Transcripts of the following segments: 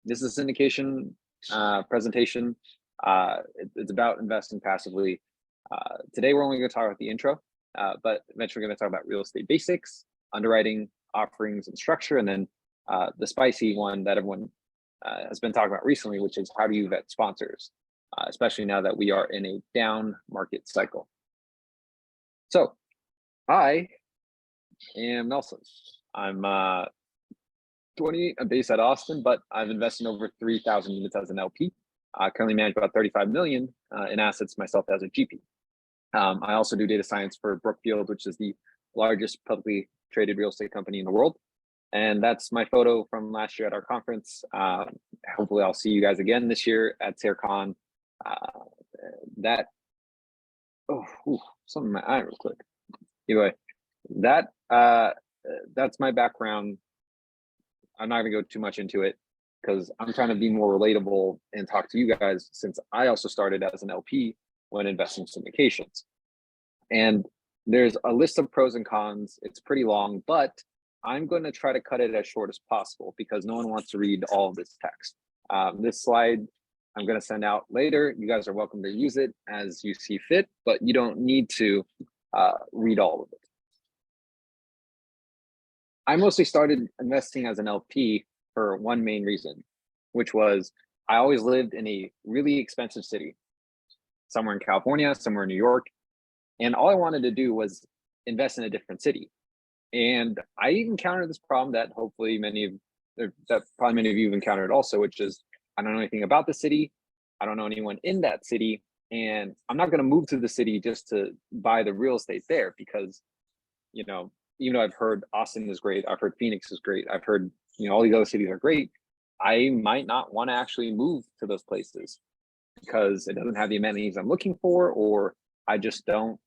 This is a syndication presentation. It's about investing passively. Today, we're only going to talk about the intro, but eventually we're going to talk about real estate basics, underwriting, offerings, and structure, and then the spicy one that everyone has been talking about recently, which is how do you vet sponsors, especially now that we are in a down market cycle. So I am Nelson. I'm 20, I'm based at Austin, but I've invested in over 3,000 units as an LP. I currently manage about 35 million in assets myself as a GP. I also do data science for Brookfield, which is the largest publicly traded real estate company in the world. And that's my photo from last year at our conference. Hopefully I'll see you guys again this year at SARE. Something in my eye real quick. Anyway, that's my background. I'm not gonna go too much into it because I'm trying to be more relatable and talk to you guys, since I also started as an LP when investing in syndications. And there's a list of pros and cons. It's pretty long, but I'm going to try to cut it as short as possible because no one wants to read all of this text. This slide I'm going to send out later. You guys are welcome to use it as you see fit, but you don't need to read all of it. I mostly started investing as an LP for one main reason, which was I always lived in a really expensive city, somewhere in California, somewhere in New York. And all I wanted to do was invest in a different city. And I encountered this problem that hopefully many of you have encountered also, which is I don't know anything about the city. I don't know anyone in that city. And I'm not going to move to the city just to buy the real estate there because, you know, even though I've heard Austin is great, I've heard Phoenix is great, I've heard, you know, all these other cities are great, I might not want to actually move to those places because it doesn't have the amenities I'm looking for, or I just don't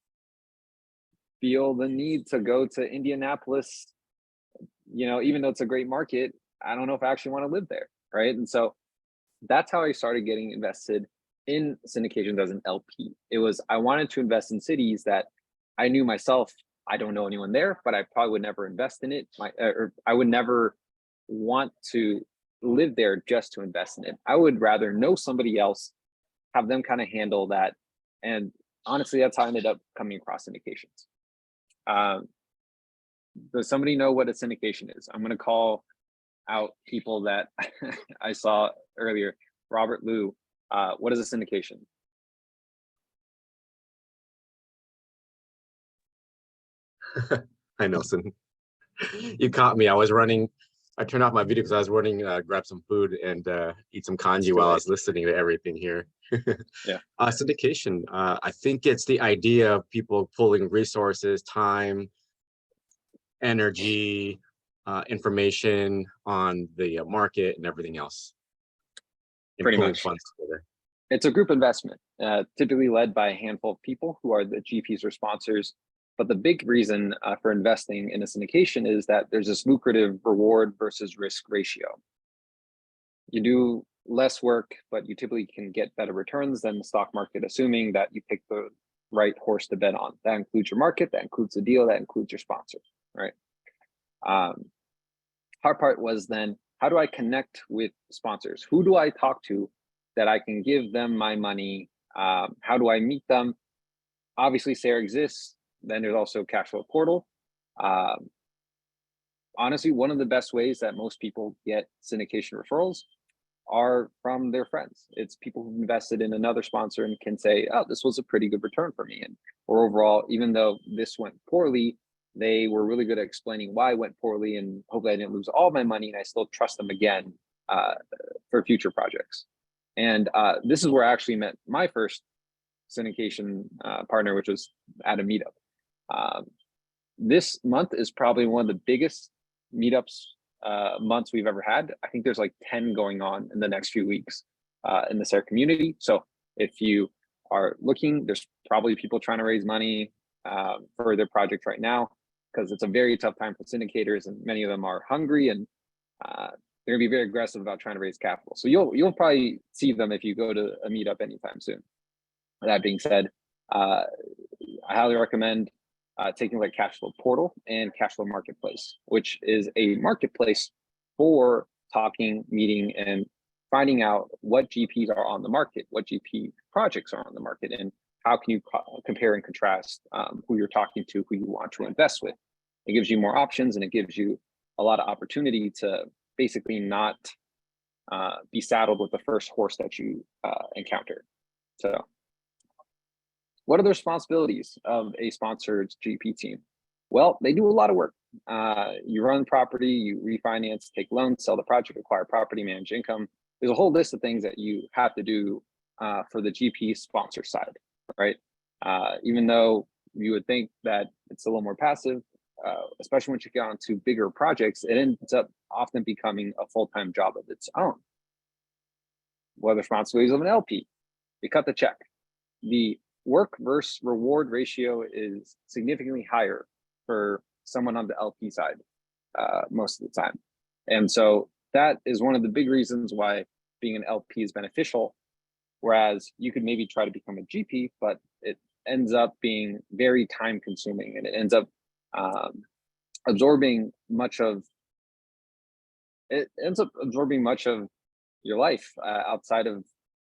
feel the need to go to Indianapolis, you know, even though it's a great market, I don't know if I actually want to live there, right? And so that's how I started getting invested in syndications as an LP. It was, I wanted to invest in cities that I knew myself, I don't know anyone there, but I probably would never invest in it. Or I would never want to live there just to invest in it. I would rather know somebody else, have them kind of handle that. And honestly, that's how I ended up coming across syndications. Does somebody know what a syndication is? I'm going to call out people that I saw earlier. Robert Liu, what is a syndication? Hi, Nelson. You caught me. I turned off my video because I was running, grab some food and eat some kanji while I was listening to everything here. Yeah. Syndication. I think it's the idea of people pulling resources, time, energy, information on the market and everything else. Pretty much. Funds together. It's a group investment, typically led by a handful of people who are the GPs or sponsors. But the big reason for investing in a syndication is that there's this lucrative reward versus risk ratio. You do less work, but you typically can get better returns than the stock market, assuming that you pick the right horse to bet on. That includes your market, that includes the deal, that includes your sponsor, right? Hard part was then, how do I connect with sponsors? Who do I talk to that I can give them my money? How do I meet them? Obviously, SARE exists. Then there's also Cash Flow Portal. Honestly, one of the best ways that most people get syndication referrals are from their friends. It's people who've invested in another sponsor and can say, oh, this was a pretty good return for me. And or overall, even though this went poorly, they were really good at explaining why it went poorly, and hopefully I didn't lose all my money and I still trust them again for future projects. And this is where I actually met my first syndication partner, which was at a meetup. This month is probably one of the biggest meetups months we've ever had. I think there's like 10 going on in the next few weeks in the SARE community. So if you are looking, there's probably people trying to raise money for their project right now, because it's a very tough time for syndicators, and many of them are hungry, and they're gonna be very aggressive about trying to raise capital. So you'll probably see them if you go to a meetup anytime soon. That being said, I highly recommend taking like Cash Flow Portal and Cash Flow Marketplace, which is a marketplace for talking, meeting, and finding out what GPs are on the market, what GP projects are on the market, and how can you compare and contrast who you're talking to, who you want to invest with. It gives you more options, and it gives you a lot of opportunity to basically not be saddled with the first horse that you encounter. So what are the responsibilities of a sponsored GP team? Well, they do a lot of work. You run the property, you refinance, take loans, sell the project, acquire property, manage income. There's a whole list of things that you have to do for the GP sponsor side, right? Even though you would think that it's a little more passive, especially once you get onto bigger projects, it ends up often becoming a full-time job of its own. What are the responsibilities of an LP? You cut the check. The work versus reward ratio is significantly higher for someone on the LP side most of the time. And so that is one of the big reasons why being an LP is beneficial, whereas you could maybe try to become a GP, but it ends up being very time consuming, and it ends up absorbing much of your life outside of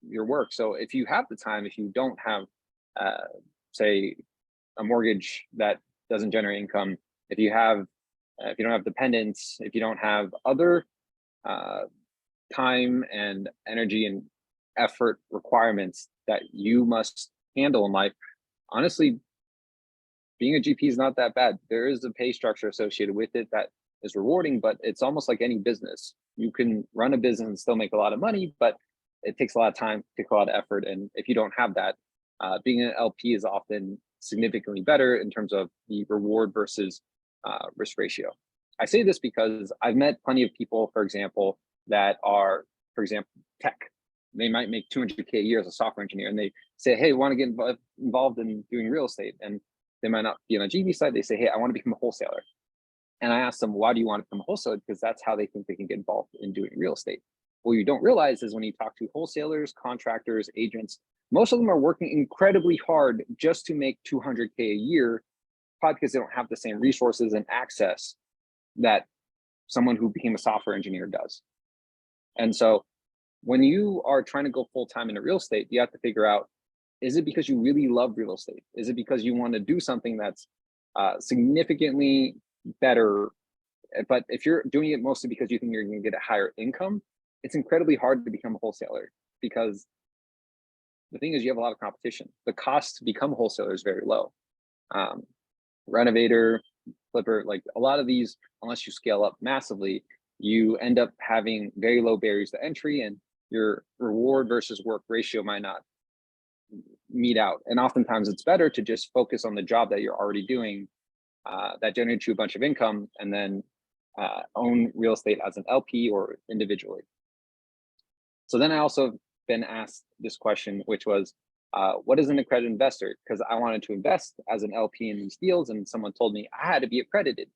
your work. So if you have the time, if you don't have say a mortgage that doesn't generate income, if you don't have dependents, if you don't have other time and energy and effort requirements that you must handle in life, honestly, being a GP is not that bad. There is a pay structure associated with it that is rewarding, but it's almost like any business. You can run a business and still make a lot of money, but it takes a lot of time, takes a lot of effort. And if you don't have that, being an LP is often significantly better in terms of the reward versus risk ratio. I say this because I've met plenty of people, for example, that are, for example, tech. They might make 200K a year as a software engineer, and they say, hey, I want to get involved in doing real estate. And they might not be on a GP side. They say, hey, I want to become a wholesaler. And I ask them, why do you want to become a wholesaler? Because that's how they think they can get involved in doing real estate. What you don't realize is when you talk to wholesalers, contractors, agents, most of them are working incredibly hard just to make 200K a year, probably because they don't have the same resources and access that someone who became a software engineer does. And so when you are trying to go full-time into real estate, you have to figure out, is it because you really love real estate? Is it because you want to do something that's significantly better? But if you're doing it mostly because you think you're going to get a higher income, it's incredibly hard to become a wholesaler, because the thing is you have a lot of competition. The cost to become a wholesaler is very low. Renovator, flipper, like a lot of these, unless you scale up massively, you end up having very low barriers to entry, and your reward versus work ratio might not meet out. And oftentimes it's better to just focus on the job that you're already doing that generates you a bunch of income, and then own real estate as an LP or individually. So then I also been asked this question, which was, what is an accredited investor? Because I wanted to invest as an LP in these deals, and someone told me I had to be accredited.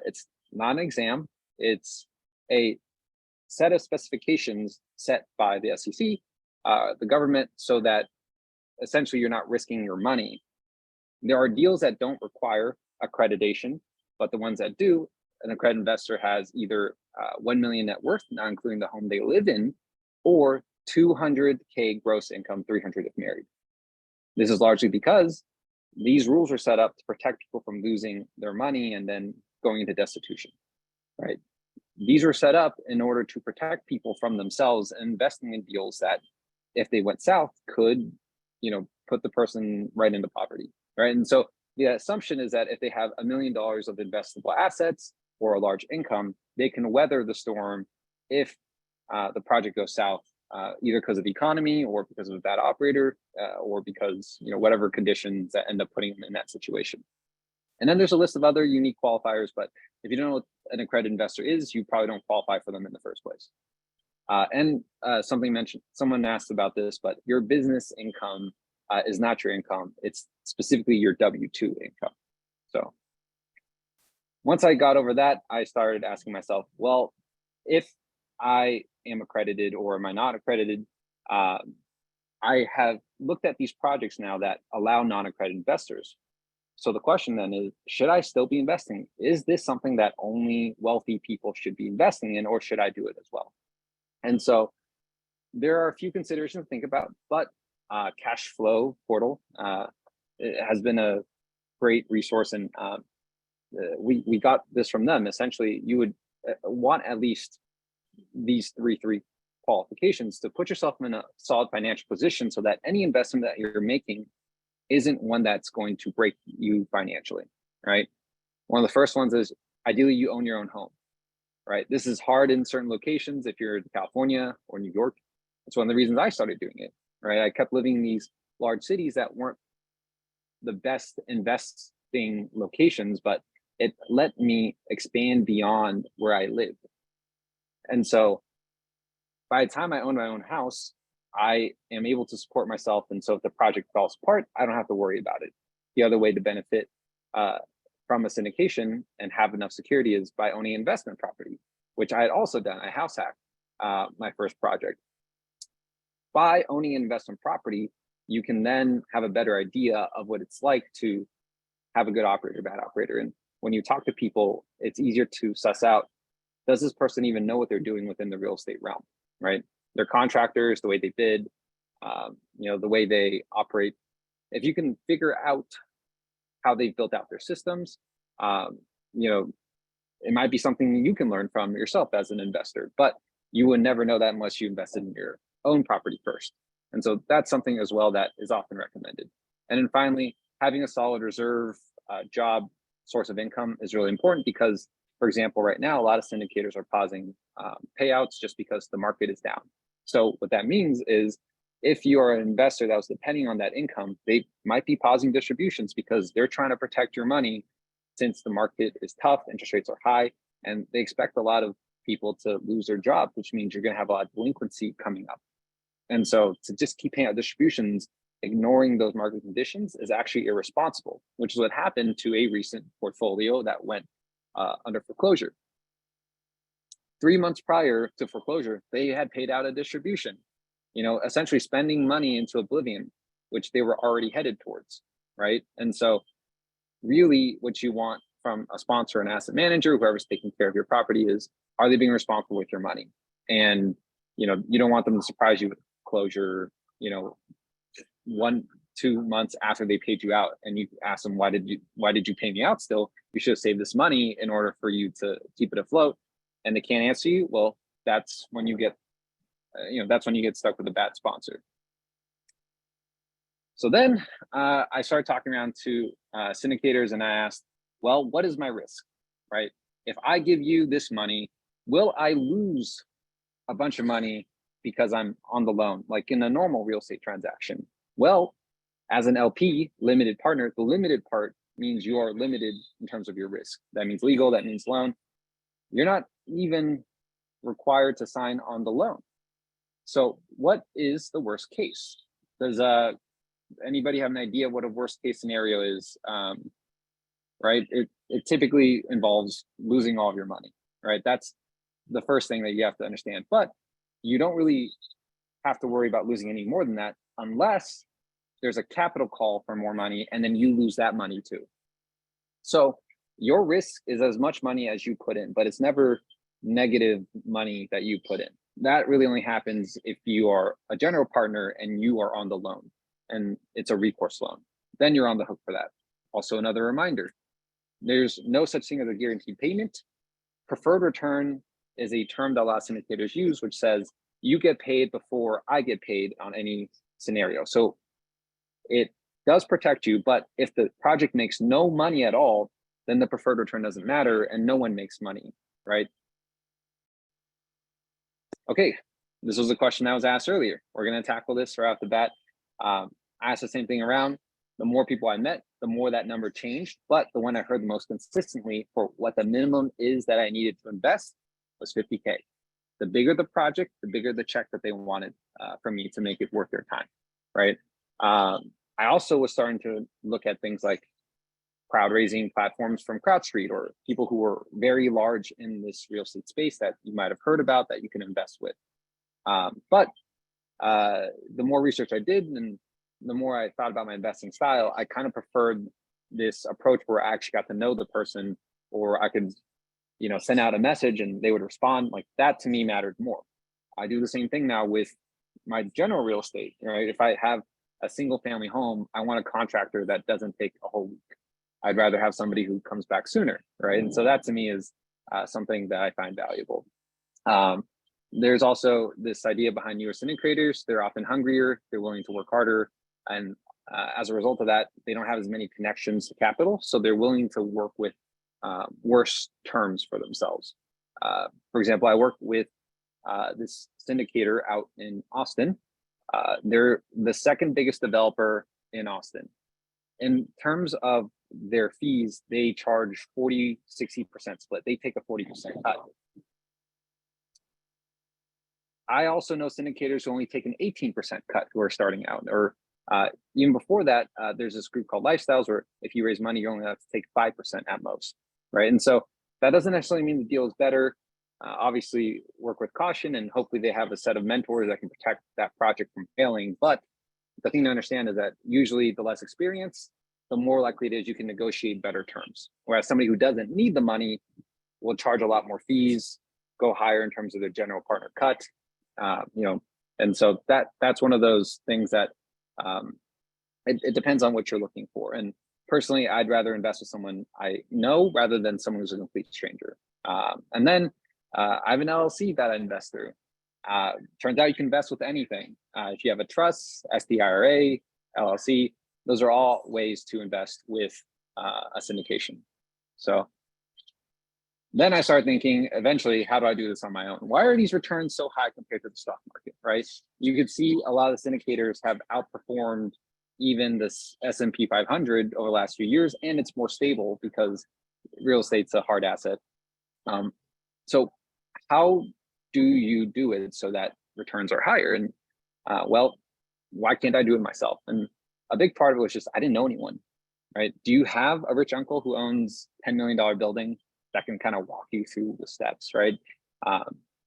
It's not an exam. It's a set of specifications set by the SEC, the government, so that essentially you're not risking your money. There are deals that don't require accreditation, but the ones that do, an accredited investor has either 1 million net worth, not including the home they live in, or 200K gross income, 300 if married. This is largely because these rules are set up to protect people from losing their money and then going into destitution, right? These are set up in order to protect people from themselves and investing in deals that, if they went south, could, put the person right into poverty, right? And so the assumption is that if they have $1 million of investable assets or a large income, they can weather the storm if the project goes south, either because of the economy or because of a bad operator, or because whatever conditions that end up putting them in that situation. And then there's a list of other unique qualifiers, but if you don't know what an accredited investor is, you probably don't qualify for them in the first place. Someone asked about this, but your business income is not your income. It's specifically your W-2 income. So once I got over that, I started asking myself, well, if I am accredited or am I not accredited? I have looked at these projects now that allow non-accredited investors. So the question then is, should I still be investing? Is this something that only wealthy people should be investing in, or should I do it as well? And so there are a few considerations to think about, but cash flow portal it has been a great resource, and we got this from them. Essentially, you would want at least these three qualifications to put yourself in a solid financial position so that any investment that you're making isn't one that's going to break you financially, right? One of the first ones is ideally you own your own home, right? This is hard in certain locations. If you're in California or New York, that's one of the reasons I started doing it, right? I kept living in these large cities that weren't the best investing locations, but it let me expand beyond where I lived. And so by the time I own my own house, I am able to support myself. And so if the project falls apart, I don't have to worry about it. The other way to benefit from a syndication and have enough security is by owning investment property, which I had also done. I house hacked my first project. By owning investment property, you can then have a better idea of what it's like to have a good operator, bad operator. And when you talk to people, it's easier to suss out, does this person even know what they're doing within the real estate realm, right? Their contractors, the way they bid, the way they operate. If you can figure out how they've built out their systems, it might be something you can learn from yourself as an investor, but you would never know that unless you invested in your own property first. And so that's something as well that is often recommended. And then finally, having a solid reserve job source of income is really important because, for example, right now, a lot of syndicators are pausing payouts just because the market is down. So what that means is if you're an investor that was depending on that income, they might be pausing distributions because they're trying to protect your money since the market is tough, interest rates are high, and they expect a lot of people to lose their jobs, which means you're going to have a lot of delinquency coming up. And so to just keep paying out distributions, ignoring those market conditions is actually irresponsible, which is what happened to a recent portfolio that went under foreclosure. 3 months prior to foreclosure, they had paid out a distribution, essentially spending money into oblivion, which they were already headed towards, right? And so really what you want from a sponsor, an asset manager, whoever's taking care of your property is, are they being responsible with your money? And, you don't want them to surprise you with closure, 1-2 months after they paid you out, and you ask them, why did you pay me out still? You should have saved this money in order for you to keep it afloat. And they can't answer you. Well, that's when you get, stuck with a bad sponsor. So then I started talking around to syndicators, and I asked, well, what is my risk, right? If I give you this money, will I lose a bunch of money because I'm on the loan, like in a normal real estate transaction? Well, as an LP, limited partner, the limited part means you are limited in terms of your risk. That means legal, that means loan. You're not even required to sign on the loan. So what is the worst case? Does anybody have an idea what a worst case scenario is? Right, it typically involves losing all of your money, right? That's the first thing that you have to understand. But you don't really have to worry about losing any more than that unless there's a capital call for more money and then you lose that money too. So your risk is as much money as you put in, but it's never negative money that you put in. That really only happens if you are a general partner and you are on the loan and it's a recourse loan. Then you're on the hook for that. Also, another reminder, there's no such thing as a guaranteed payment. Preferred return is a term that a lot of syndicators use, which says you get paid before I get paid on any scenario. So it does protect you, but if the project makes no money at all, then the preferred return doesn't matter and no one makes money, right? Okay, this was a question that was asked earlier. We're going to tackle this right off the bat. I asked the same thing around. The more people I met, the more that number changed. But the one I heard the most consistently for what the minimum is that I needed to invest was 50K. The bigger the project, the bigger the check that they wanted from me to make it worth their time, right? I also was starting to look at things like crowd raising platforms from CrowdStreet or people who were very large in this real estate space that you might have heard about that you can invest with. But the more research I did and the more I thought about my investing style, I kind of preferred this approach where I actually got to know the person, or I could, send out a message and they would respond. Like that to me mattered more. I do the same thing now with my general real estate, right? If I have a single family home, I want a contractor that doesn't take a whole week. I'd rather have somebody who comes back sooner, right? And so that to me is something that I find valuable. There's also this idea behind newer syndicators. They're often hungrier, they're willing to work harder, and as a result of that, they don't have as many connections to capital, so they're willing to work with worse terms for themselves. For example, I work with this syndicator out in Austin. They're the second biggest developer in Austin. In terms of their fees, they charge 40-60% split. They take a 40% cut. I also know syndicators who only take an 18% cut who are starting out, or even before that, there's this group called Lifestyles where if you raise money, you only have to take 5% at most, right? And so that doesn't necessarily mean the deal is better. Obviously, work with caution, and hopefully they have a set of mentors that can protect that project from failing. But the thing to understand is that usually the less experience, the more likely it is you can negotiate better terms. Whereas somebody who doesn't need the money will charge a lot more fees, go higher in terms of their general partner cut. And so that's one of those things that it depends on what you're looking for. And personally, I'd rather invest with someone I know rather than someone who's a complete stranger. And then I have an LLC that I invest through. Turns out you can invest with anything. If you have a trust, SDIRA, LLC, those are all ways to invest with a syndication. So then I started thinking, eventually, how do I do this on my own? Why are these returns so high compared to the stock market, right? You could see a lot of syndicators have outperformed even this S&P 500 over the last few years, and it's more stable because real estate's a hard asset. So how do you do it so that returns are higher? And well, why can't I do it myself? And a big part of it was just I didn't know anyone, right? Do you have a rich uncle who owns $10 million building that can kind of walk you through the steps, right?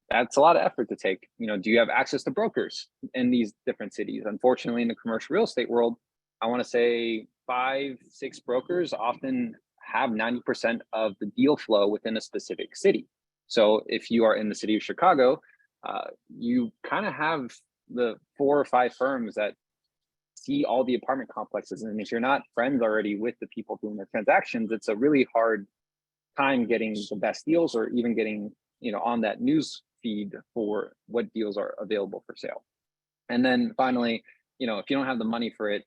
That's a lot of effort to take. Do you have access to brokers in these different cities? Unfortunately, in the commercial real estate world, I want to say 5-6 brokers often have 90% of the deal flow within a specific city. So if you are in the city of Chicago, you kind of have the 4 or 5 firms that see all the apartment complexes. And if you're not friends already with the people doing their transactions, it's a really hard time getting the best deals, or even getting on that news feed for what deals are available for sale. And then finally, if you don't have the money for it,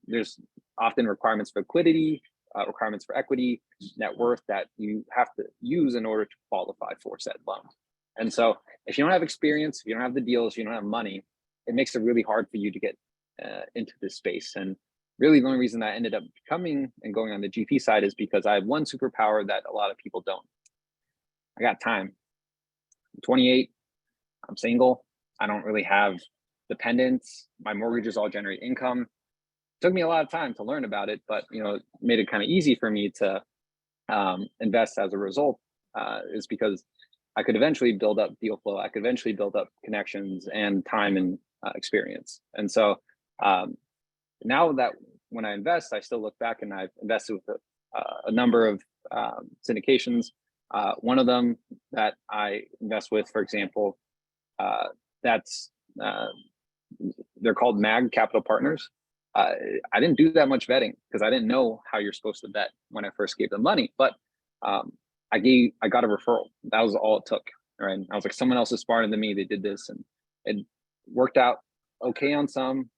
there's often requirements for liquidity, requirements for equity, net worth that you have to use in order to qualify for said loan. And so if you don't have experience, if you don't have the deals, you don't have money, it makes it really hard for you to get into this space. And really the only reason that I ended up coming and going on the GP side is because I have one superpower that a lot of people don't. I got time. I'm 28, I'm single, I don't really have dependents, my mortgages all generate income. It took me a lot of time to learn about it, but it made it kind of easy for me to invest as a result, is because I could eventually build up deal flow, I could eventually build up connections and time and experience. And so now that when I invest, I still look back and I've invested with a number of syndications. One of them that I invest with, for example, they're called MAG Capital Partners. I didn't do that much vetting because I didn't know how you're supposed to vet when I first gave them money, but I got a referral. That was all it took, right? I was like, someone else is smarter than me, they did this, and it worked out okay on some,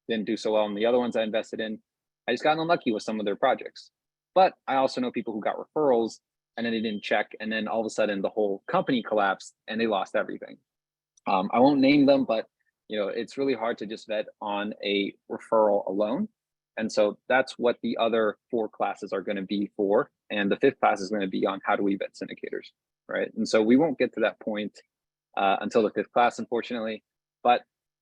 didn't do so well on the other ones I invested in. I just got unlucky with some of their projects. But I also know people who got referrals and then they didn't check, and then all of a sudden the whole company collapsed and they lost everything. I won't name them, but it's really hard to just vet on a referral alone. And so that's what the other 4 classes are going to be for. And the 5th class is going to be on how do we vet syndicators, right? And so we won't get to that point until the 5th class, unfortunately. But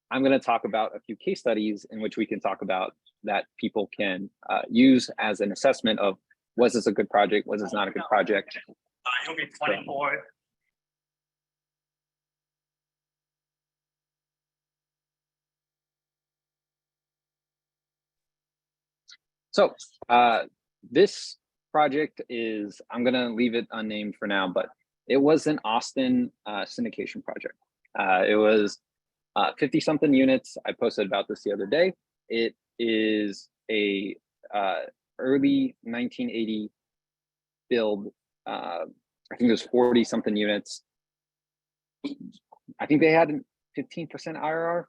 I'm going to talk about a few case studies in which we can talk about that people can use as an assessment of, was this a good project? Was this not a good project? He'll be 24. So this project is, I'm going to leave it unnamed for now, but it was an Austin syndication project. It was 50 something units. I posted about this the other day. It is a early 1980 build. I think there's 40 something units. I think they had a 15% IRR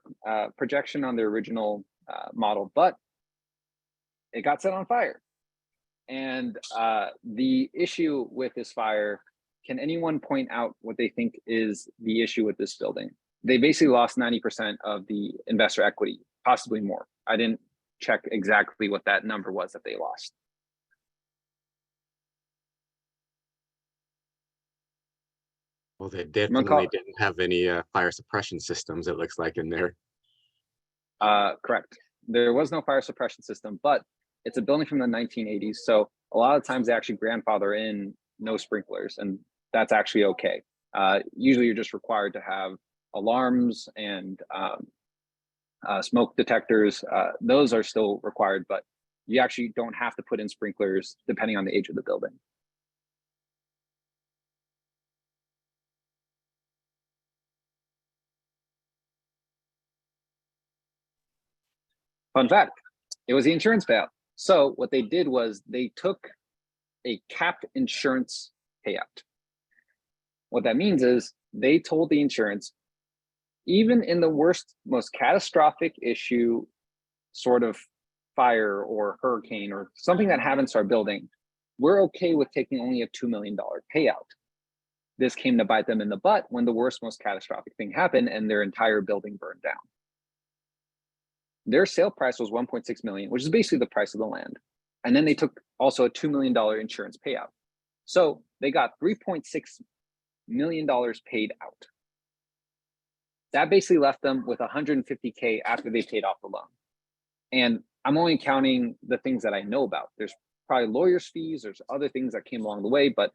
projection on their original model, but it got set on fire. And the issue with this fire, can anyone point out what they think is the issue with this building? They basically lost 90% of the investor equity, possibly more. I didn't check exactly what that number was that they lost. Well, they definitely didn't have any fire suppression systems, it looks like, in there. Correct. There was no fire suppression system, but it's a building from the 1980s. So a lot of times they actually grandfather in no sprinklers, and that's actually okay. Usually you're just required to have alarms and smoke detectors. Those are still required, but you actually don't have to put in sprinklers depending on the age of the building. Fun fact, it was the insurance payout. So what they did was they took a capped insurance payout. What that means is they told the insurance, even in the worst, most catastrophic issue, sort of fire or hurricane or something that happens to our building, we're okay with taking only a $2 million payout. This came to bite them in the butt when the worst, most catastrophic thing happened and their entire building burned down. Their sale price was 1.6 million, which is basically the price of the land. And then they took also a $2 million insurance payout. So they got $3.6 million paid out. That basically left them with 150K after they paid off the loan. And I'm only counting the things that I know about. There's probably lawyer's fees, there's other things that came along the way, but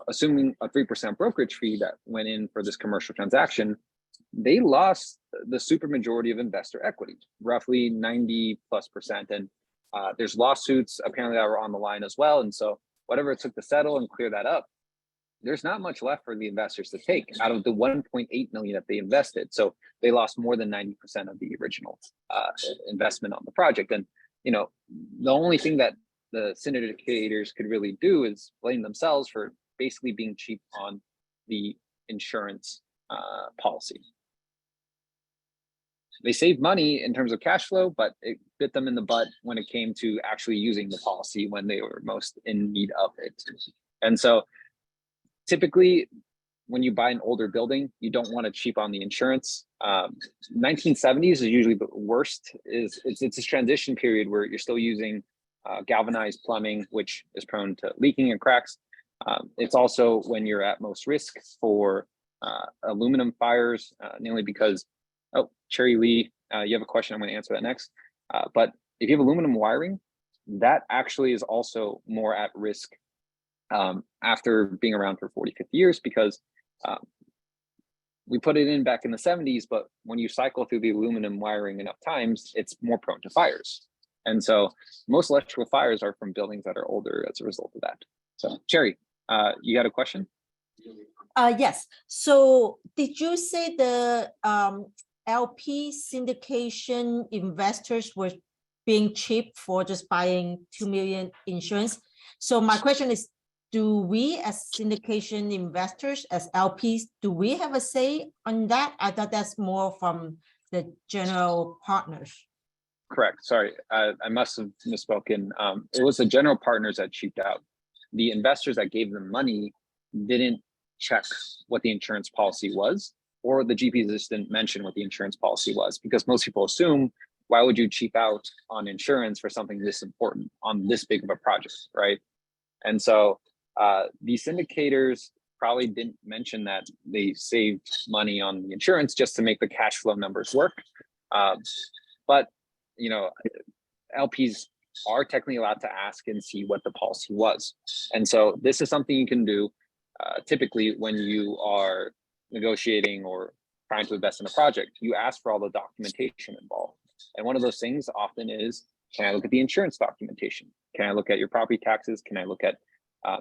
assuming a 3% brokerage fee that went in for this commercial transaction, they lost the super majority of investor equity, roughly 90+%. And there's lawsuits apparently that were on the line as well. And so whatever it took to settle and clear that up, there's not much left for the investors to take out of the 1.8 million that they invested. So they lost more than 90% of the original investment on the project. And the only thing that the syndicators could really do is blame themselves for basically being cheap on the insurance policy. They saved money in terms of cash flow, but it bit them in the butt when it came to actually using the policy when they were most in need of it. And so typically when you buy an older building, you don't want to cheap on the insurance. 1970s is usually the worst. It's a transition period where you're still using galvanized plumbing, which is prone to leaking and cracks. It's also when you're at most risk for aluminum fires, mainly because, Cherry Lee, you have a question, I'm going to answer that next. But if you have aluminum wiring, that actually is also more at risk after being around for 40, 50 years, because we put it in back in the 70s, but when you cycle through the aluminum wiring enough times, it's more prone to fires. And so most electrical fires are from buildings that are older as a result of that. So Cherry, you got a question? Yes. So did you say the LP syndication investors were being cheap for just buying 2 million insurance? So my question is, do we as syndication investors, as LPs, do we have a say on that? I thought that's more from the general partners. Correct. Sorry, I must have misspoken. It was the general partners that cheaped out. The investors that gave them money didn't check what the insurance policy was, or the GPs just didn't mention what the insurance policy was, because most people assume, why would you cheap out on insurance for something this important on this big of a project, right? And so the syndicators probably didn't mention that they saved money on the insurance just to make the cash flow numbers work. But LPs are technically allowed to ask and see what the policy was. And so this is something you can do typically when you are negotiating or trying to invest in a project. You ask for all the documentation involved. And one of those things often is, can I look at the insurance documentation? Can I look at your property taxes? Can I look at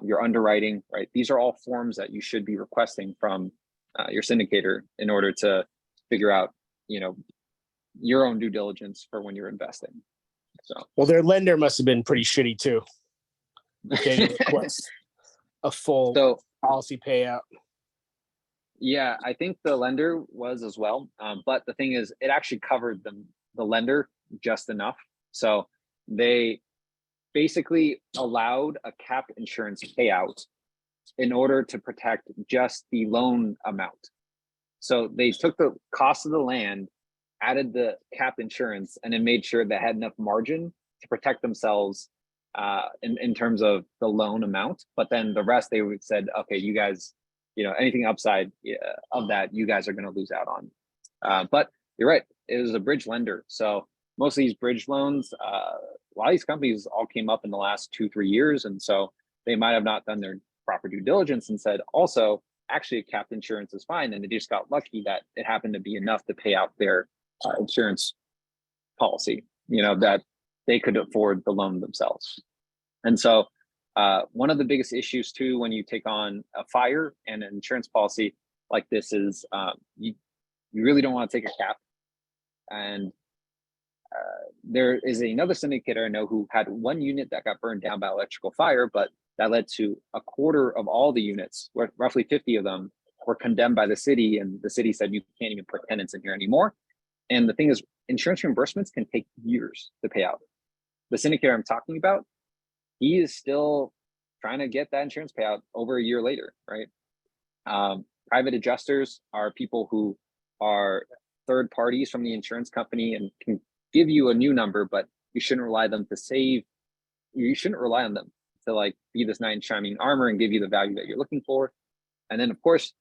your underwriting, right? These are all forms that you should be requesting from your syndicator in order to figure out your own due diligence for when you're investing. So, well, their lender must have been pretty shitty too. They didn't request a full so policy payout. yeah, I think the lender was as well. But the thing is, it actually covered the lender just enough. So they basically allowed a cap insurance payout in order to protect just the loan amount. So they took the cost of the land, added the cap insurance, and then made sure they had enough margin to protect themselves in terms of the loan amount. But then the rest, they would said, okay, you guys, anything upside of that, you guys are going to lose out on. But you're right, it was a bridge lender. So most of these bridge loans, a lot of these companies all came up in the last 2-3 years. And so they might have not done their proper due diligence and said, also, actually, a capped insurance is fine. And they just got lucky that it happened to be enough to pay out their insurance policy, that they could afford the loan themselves. And so one of the biggest issues too, when you take on a fire and an insurance policy like this is you really don't want to take a cap. And there is another syndicator I know who had one unit that got burned down by electrical fire, but that led to a quarter of all the units, roughly 50 of them, were condemned by the city. And the city said, you can't even put tenants in here anymore. And the thing is, insurance reimbursements can take years to pay out. The syndicator I'm talking about, he is still trying to get that insurance payout over a year later, right? Private adjusters are people who are third parties from the insurance company and can give you a new number, but you shouldn't rely on them to be this knight in shining armor and give you the value that you're looking for. And then of course,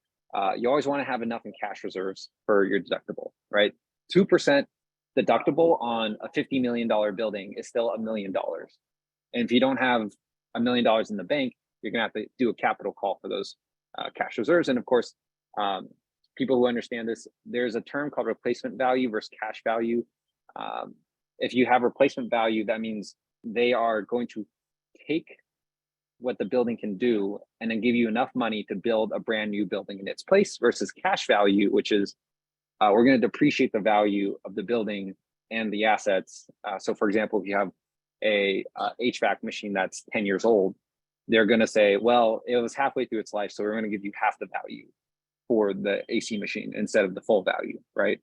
you always want to have enough in cash reserves for your deductible, right? 2% deductible on a $50 million building is still $1 million. And if you don't have $1 million in the bank, you're gonna have to do a capital call for those cash reserves. And of course, people who understand this, there's a term called replacement value versus cash value. If you have replacement value, that means they are going to take what the building can do and then give you enough money to build a brand new building in its place, versus cash value, which is we're going to depreciate the value of the building and the assets. So for example, if you have a HVAC machine that's 10 years old, they're going to say, well, it was halfway through its life, so we're going to give you half the value for the AC machine instead of the full value, right?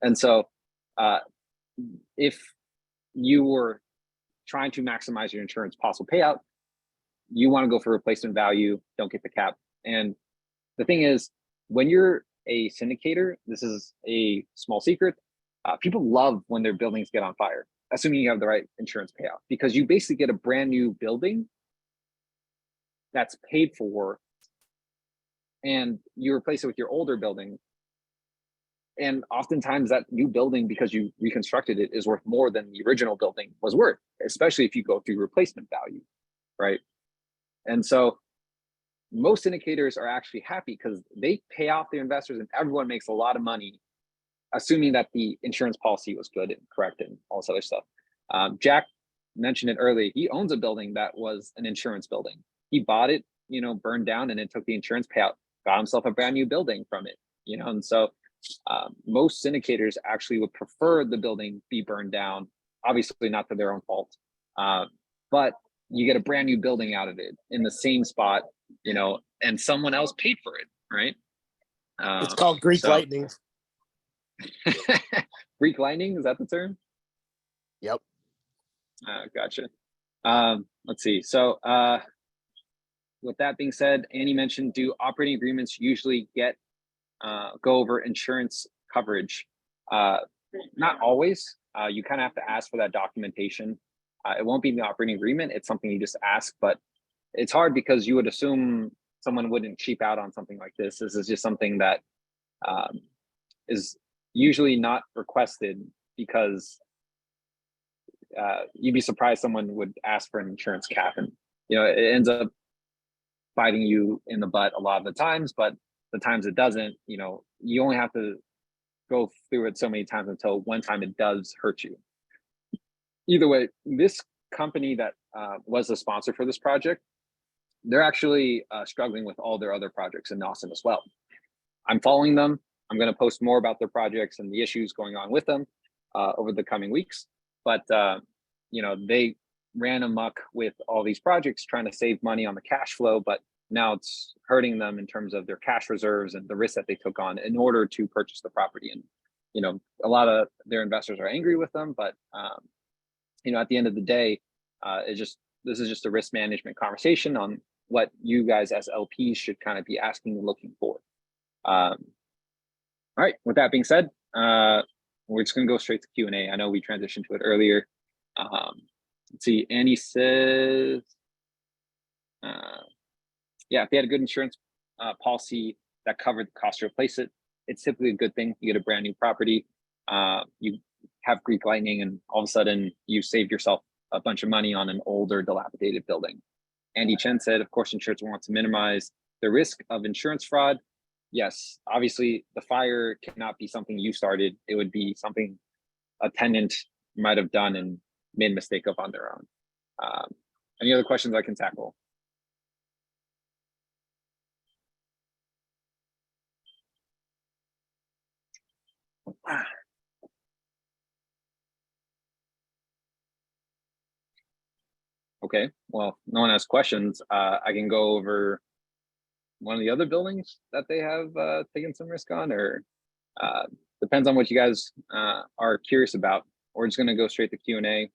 And so if you were trying to maximize your insurance possible payout, you want to go for replacement value, don't get the cap. And the thing is, when you're a syndicator, this is a small secret, people love when their buildings get on fire, assuming you have the right insurance payout, because you basically get a brand new building that's paid for, and you replace it with your older building. And oftentimes that new building, because you reconstructed it, is worth more than the original building was worth, especially if you go through replacement value, right? And so most syndicators are actually happy because they pay off their investors and everyone makes a lot of money, assuming that the insurance policy was good and correct and all this other stuff. Jack mentioned it earlier. He owns a building that was an insurance building. He bought it, burned down, and then took the insurance payout, got himself a brand new building from it, and so most syndicators actually would prefer the building be burned down, obviously not for their own fault, but you get a brand new building out of it in the same spot, and someone else paid for it, right? It's called Greek lightning. Greek lightning, is that the term? Yep. Gotcha. Let's see. So with that being said, Annie mentioned, do operating agreements usually go over insurance coverage? Not always. You kind of have to ask for that documentation. It won't be in the operating agreement. It's something you just ask, but it's hard because you would assume someone wouldn't cheap out on something like this. This is just something that is usually not requested, because you'd be surprised someone would ask for an insurance cap, and it ends up biting you in the butt a lot of the times. But the times it doesn't, you only have to go through it so many times until one time it does hurt you. Either way, this company that was the sponsor for this project, they're actually struggling with all their other projects in Austin as well. I'm following them. I'm going to post more about their projects and the issues going on with them over the coming weeks. But you know, they ran amok with all these projects trying to save money on the cash flow, but now it's hurting them in terms of their cash reserves and the risk that they took on in order to purchase the property. And you know, a lot of their investors are angry with them, but you know, at the end of the day, this is just a risk management conversation on what you guys as LPs should kind of be asking and looking for. All right, with that being said, we're just gonna go straight to Q&A. I know we transitioned to it earlier. Let's see, Andy says, yeah, if they had a good insurance policy that covered the cost to replace it, it's typically a good thing. You get a brand new property, you have Greek lightning, and all of a sudden you saved yourself a bunch of money on an older, dilapidated building. Andy Chen said, of course, insurance wants to minimize the risk of insurance fraud. Yes, obviously the fire cannot be something you started. It would be something a tenant might have done and made a mistake of on their own. Any other questions I can tackle? Okay, well, no one has questions. I can go over one of the other buildings that they have taken some risk on, or depends on what you guys are curious about. We're just gonna go straight to Q&A.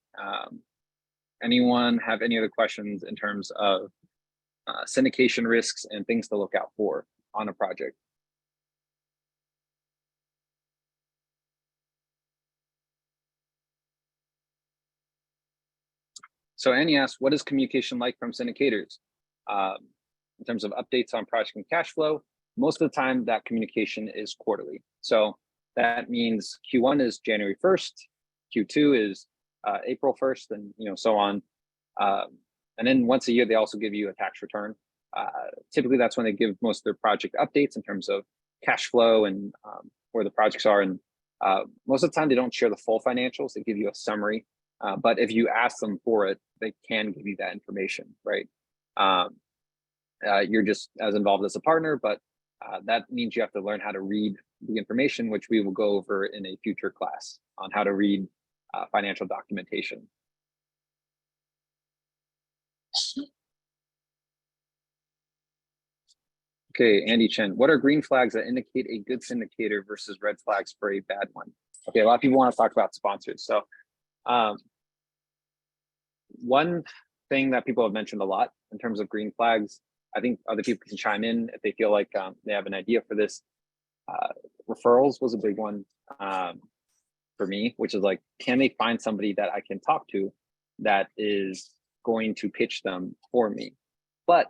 Anyone have any other questions in terms of syndication risks and things to look out for on a project? So Annie asks, what is communication like from syndicators? In terms of updates on project and cash flow, most of the time that communication is quarterly. So that means Q1 is January 1st, Q2 is April 1st, and you know, so on. And then once a year, they also give you a tax return. Typically, that's when they give most of their project updates in terms of cash flow and where the projects are. And most of the time, they don't share the full financials. They give you a summary. But if you ask them for it, they can give you that information, right? You're just as involved as a partner, but that means you have to learn how to read the information, which we will go over in a future class on how to read financial documentation. Okay, Andy Chen, what are green flags that indicate a good syndicator versus red flags for a bad one? Okay, a lot of people want to talk about sponsors. So one thing that people have mentioned a lot in terms of green flags, I think other people can chime in if they feel like they have an idea for this. Referrals was a big one for me, which is like, can they find somebody that I can talk to that is going to pitch them for me? But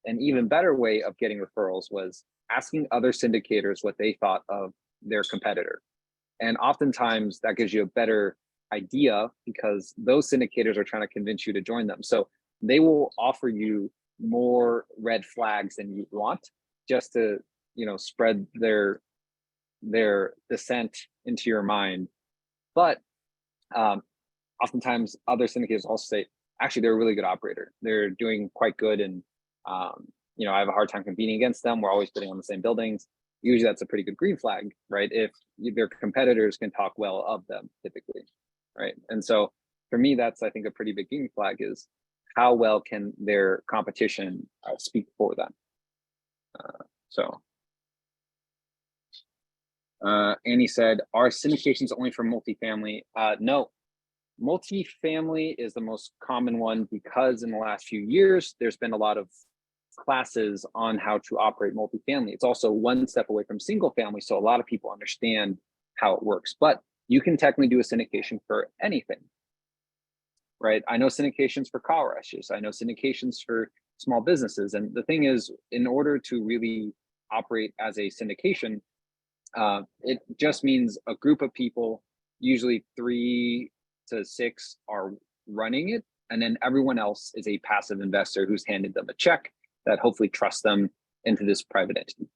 an even better way of getting referrals was asking other syndicators what they thought of their competitor. And oftentimes that gives you a better idea because those syndicators are trying to convince you to join them. So they will offer you more red flags than you want just to, you know, spread their dissent into your mind. But oftentimes other syndicators also say, actually, they're a really good operator. They're doing quite good. And, you know, I have a hard time competing against them. We're always bidding on the same buildings. Usually that's a pretty good green flag, right? If their competitors can talk well of them typically, right? And so for me, that's, I think, a pretty big green flag is how well can their competition speak for them. Annie said, are syndications only for multifamily? No, multifamily is the most common one because in the last few years, there's been a lot of classes on how to operate multifamily. It's also one step away from single family. So a lot of people understand how it works, but you can technically do a syndication for anything, right? I know syndications for car washes. I know syndications for small businesses. And the thing is, in order to really operate as a syndication, it just means a group of people, usually 3 to 6 are running it. And then everyone else is a passive investor who's handed them a check that hopefully trusts them into this private entity.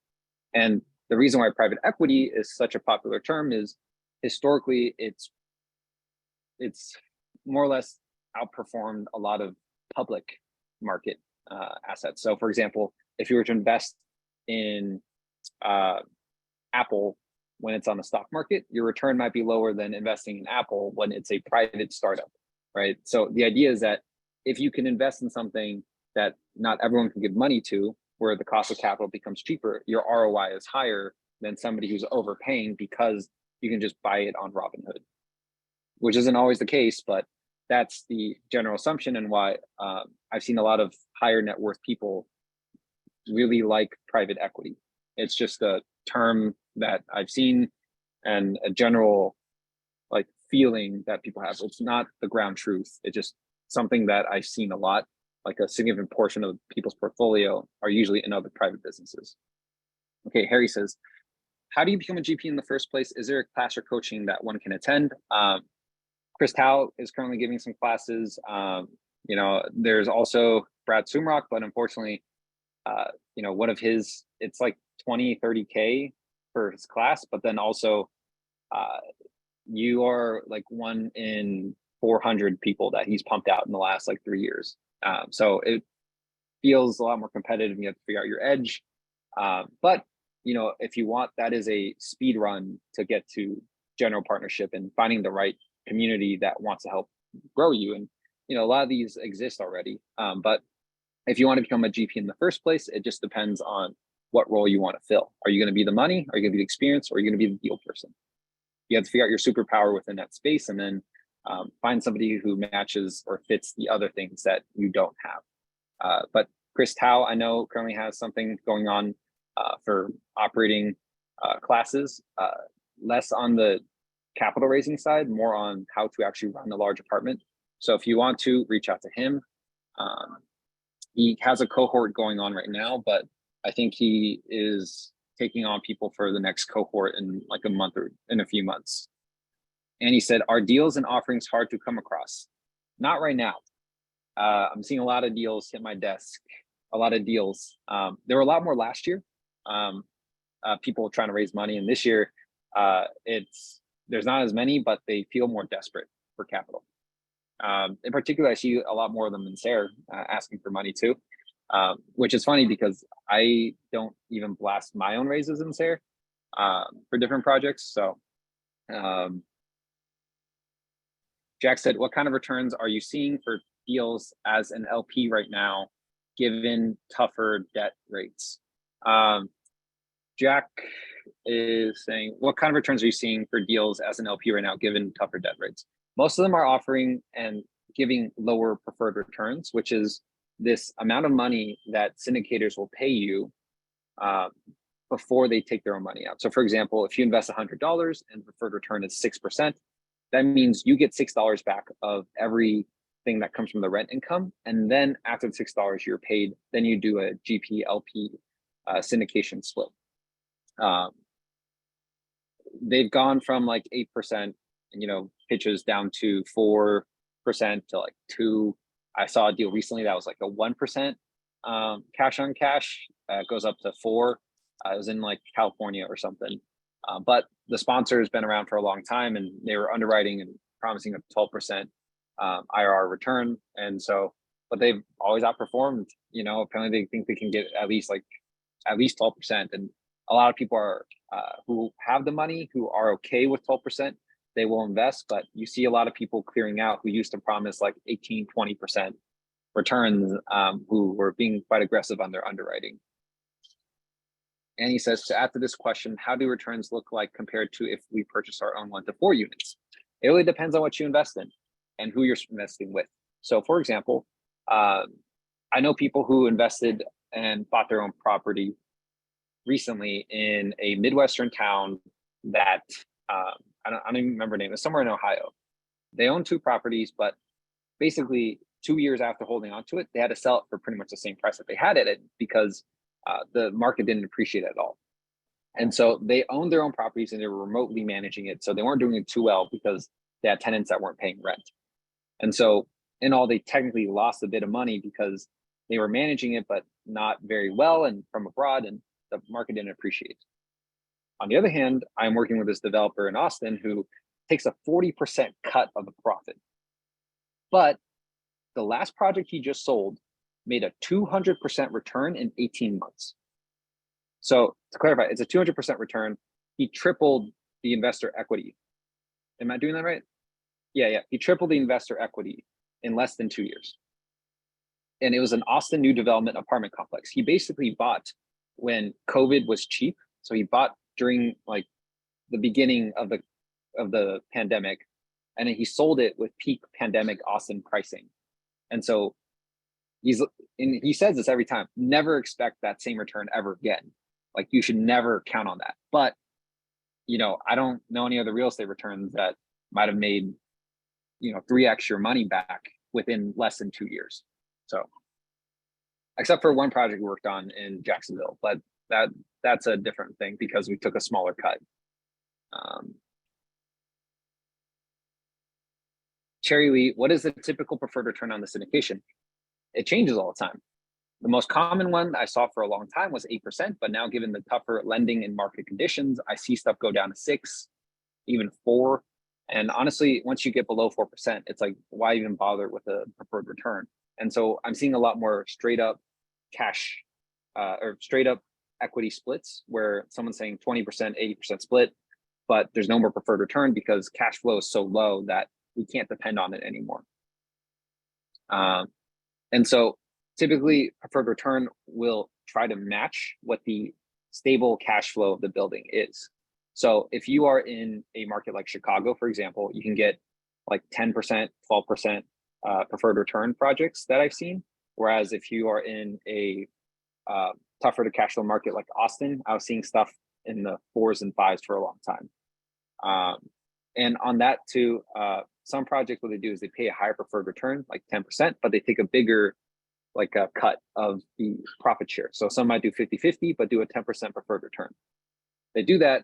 And the reason why private equity is such a popular term is historically it's more or less outperformed a lot of public market assets. So for example, if you were to invest in Apple when it's on the stock market, your return might be lower than investing in Apple when it's a private startup, right? So the idea is that if you can invest in something that not everyone can give money to, where the cost of capital becomes cheaper, your ROI is higher than somebody who's overpaying because you can just buy it on Robinhood, which isn't always the case, but that's the general assumption, and why I've seen a lot of higher net worth people really like private equity. It's just a term that I've seen and a general like feeling that people have. It's not the ground truth. It's just something that I've seen a lot. Like a significant portion of people's portfolio are usually in other private businesses. Okay, Harry says, how do you become a GP in the first place? Is there a class or coaching that one can attend? Chris Tao is currently giving some classes. You know, there's also Brad Sumrock, but unfortunately, you know, one of his, it's like 20, 30K for his class, but then also you are like 1 in 400 people that he's pumped out in the last like 3 years. So it feels a lot more competitive and you have to figure out your edge. But, you know, if you want, that is a speed run to get to general partnership and finding the right community that wants to help grow you. And, you know, a lot of these exist already. But if you want to become a GP in the first place, it just depends on what role you want to fill. Are you going to be the money? Are you going to be the experience? Or are you going to be the deal person? You have to figure out your superpower within that space, and then find somebody who matches or fits the other things that you don't have. But Chris Tao, I know, currently has something going on for operating classes, less on the capital raising side, more on how to actually run a large apartment. So if you want to reach out to him, he has a cohort going on right now, but I think he is taking on people for the next cohort in like a month or in a few months. And he said, are deals and offerings hard to come across? Not right now. I'm seeing a lot of deals hit my desk, a lot of deals. There were a lot more last year, people trying to raise money. And this year, there's not as many, but they feel more desperate for capital. In particular, I see a lot more of them in SARE asking for money too, which is funny because I don't even blast my own raises in SARE for different projects. So Jack said, what kind of returns are you seeing for deals as an LP right now, given tougher debt rates? Jack is saying, what kind of returns are you seeing for deals as an LP right now, given tougher debt rates? Most of them are offering and giving lower preferred returns, which is this amount of money that syndicators will pay you before they take their own money out. So for example, if you invest $100 and preferred return is 6%, that means you get $6 back of everything that comes from the rent income. And then after the $6 you're paid, then you do a GP LP syndication split. They've gone from like 8%, you know, pitches down to 4% to like 2%. I saw a deal recently that was like a 1% cash on cash. Goes up to 4%. It was in like California or something. But the sponsor has been around for a long time, and they were underwriting and promising a 12% IRR return. And so, but they've always outperformed. You know, apparently they think they can get at least 12%. And a lot of people are who have the money, who are okay with 12%, they will invest. But you see a lot of people clearing out who used to promise like 18, 20% returns, who were being quite aggressive on their underwriting. And he says, to add to this question, how do returns look like compared to if we purchase our own 1 to 4 units? It really depends on what you invest in and who you're investing with. So for example, I know people who invested and bought their own property recently in a Midwestern town that, I don't even remember the name, it's somewhere in Ohio. They own 2 properties, but basically 2 years after holding onto it, they had to sell it for pretty much the same price that they had it at, because the market didn't appreciate it at all. And so they owned their own properties and they were remotely managing it. So they weren't doing it too well because they had tenants that weren't paying rent. And so in all, they technically lost a bit of money because they were managing it, but not very well and from abroad, and the market didn't appreciate it. On the other hand, I'm working with this developer in Austin who takes a 40% cut of the profit. But the last project he just sold made a 200% return in 18 months. So to clarify, it's a 200% return he tripled the investor equity. Am I doing that right? Yeah. He tripled the investor equity in less than 2 years. And it was an Austin new development apartment complex. He basically bought when COVID was cheap. So he bought during like the beginning of the pandemic, and then he sold it with peak pandemic Austin pricing. And so he says this every time, never expect that same return ever again. Like you should never count on that. But I don't know any other real estate returns that might have made 3x your money back within less than 2 years. So except for one project we worked on in Jacksonville, but that's a different thing because we took a smaller cut. Cherry Lee, what is the typical preferred return on the syndication? It changes all the time. The most common one I saw for a long time was 8%, but now given the tougher lending and market conditions, I see stuff go down to 6, even 4. And honestly, once you get below 4%, it's like, why even bother with a preferred return? And so I'm seeing a lot more straight up cash or straight up equity splits where someone's saying 20%, 80% split, but there's no more preferred return because cash flow is so low that we can't depend on it anymore. And so typically preferred return will try to match what the stable cash flow of the building is. So if you are in a market like Chicago, for example, you can get like 10%, 12% preferred return projects that I've seen. Whereas if you are in a tougher to cash flow market like Austin, I was seeing stuff in the 4s and 5s for a long time. And on that too, some projects, what they do is they pay a higher preferred return, like 10%, but they take a bigger like a cut of the profit share. So some might do 50-50, but do a 10% preferred return. They do that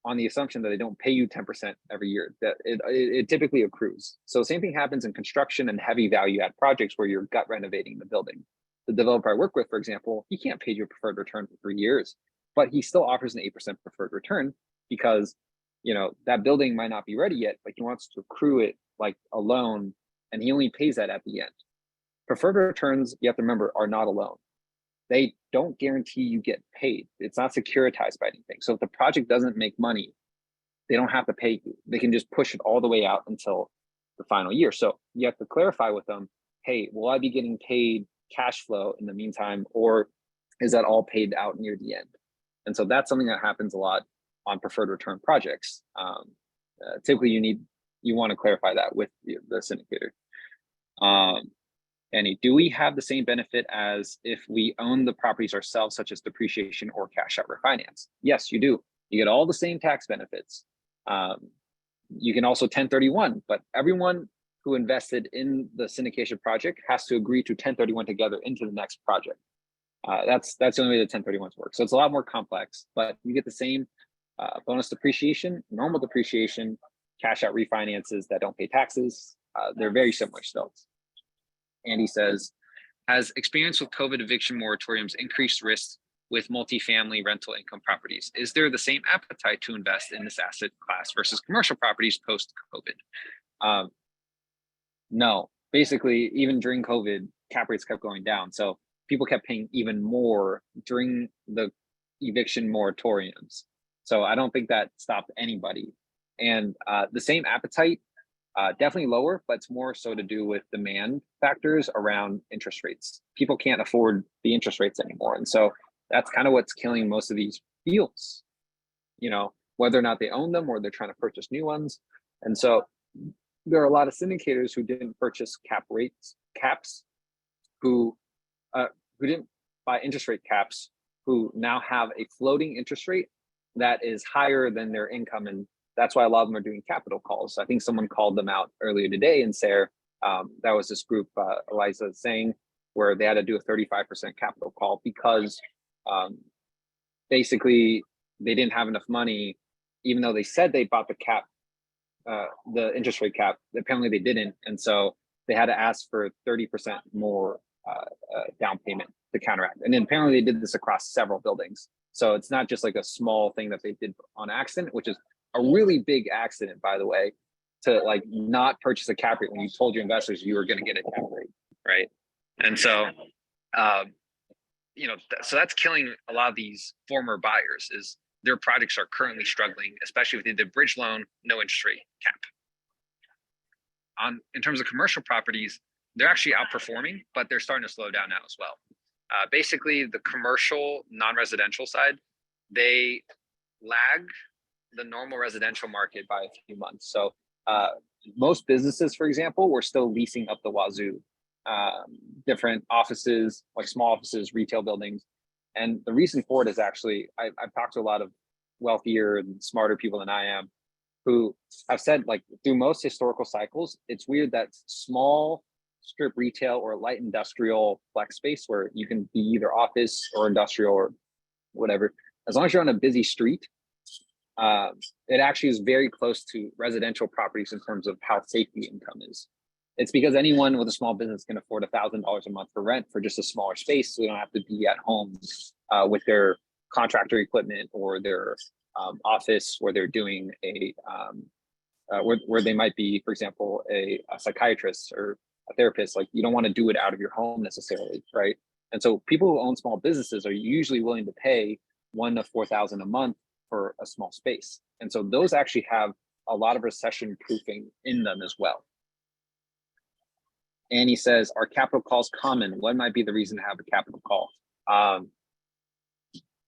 on the assumption that they don't pay you 10% every year, that it typically accrues. So same thing happens in construction and heavy value add projects where you're gut renovating the building. The developer I work with, for example, he can't pay you a preferred return for 3 years, but he still offers an 8% preferred return because that building might not be ready yet, but he wants to accrue it like a loan, and he only pays that at the end. Preferred returns, you have to remember, are not a loan. They don't guarantee you get paid. It's not securitized by anything. So if the project doesn't make money, they don't have to pay you. They can just push it all the way out until the final year. So you have to clarify with them, hey, will I be getting paid cash flow in the meantime, or is that all paid out near the end? And so that's something that happens a lot on preferred return projects. Typically you want to clarify that with the syndicator. Annie, do we have the same benefit as if we own the properties ourselves, such as depreciation or cash out refinance? Yes, you do. You get all the same tax benefits. You can also 1031, but everyone who invested in the syndication project has to agree to 1031 together into the next project. That's the only way the 1031s work. So it's a lot more complex, but you get the same bonus depreciation, normal depreciation, cash out refinances that don't pay taxes. They're very similar still. Andy says, has experience with COVID eviction moratoriums increased risk with multifamily rental income properties? Is there the same appetite to invest in this asset class versus commercial properties post-COVID? No, basically, even during COVID, cap rates kept going down. So people kept paying even more during the eviction moratoriums. So I don't think that stopped anybody. And the same appetite, definitely lower, but it's more so to do with demand factors around interest rates. People can't afford the interest rates anymore. And so that's kind of what's killing most of these deals, whether or not they own them or they're trying to purchase new ones. And so there are a lot of syndicators who didn't purchase caps, who didn't buy interest rate caps, who now have a floating interest rate that is higher than their income. And that's why a lot of them are doing capital calls. I think someone called them out earlier today in SARE. That was this group, Eliza saying, where they had to do a 35% capital call because basically they didn't have enough money, even though they said they bought the cap, the interest rate cap, apparently they didn't. And so they had to ask for 30% more down payment to counteract. And then apparently they did this across several buildings. So it's not just like a small thing that they did on accident, which is a really big accident, by the way, to like not purchase a cap rate when you told your investors you were going to get a cap rate, right? And so, so that's killing a lot of these former buyers. Is their projects are currently struggling, especially with the bridge loan, no interest rate cap. In terms of commercial properties, they're actually outperforming, but they're starting to slow down now as well. Basically, the commercial non-residential side, they lag the normal residential market by a few months. So most businesses, for example, were still leasing up the wazoo, different offices, like small offices, retail buildings. And the reason for it is actually, I've talked to a lot of wealthier and smarter people than I am, who have said, like, through most historical cycles, it's weird that small strip retail or light industrial flex space, where you can be either office or industrial or whatever, as long as you're on a busy street, it actually is very close to residential properties in terms of how safe the income is. It's because anyone with a small business can afford $1,000 a month for rent for just a smaller space, so they don't have to be at home with their contractor equipment or their office, where they're doing a where they might be, for example, a psychiatrist or a therapist. Like, you don't want to do it out of your home necessarily, right? And so people who own small businesses are usually willing to pay $1,000 to $4,000 a month for a small space. And so those actually have a lot of recession proofing in them as well. Annie says, are capital calls common? What might be the reason to have a capital call?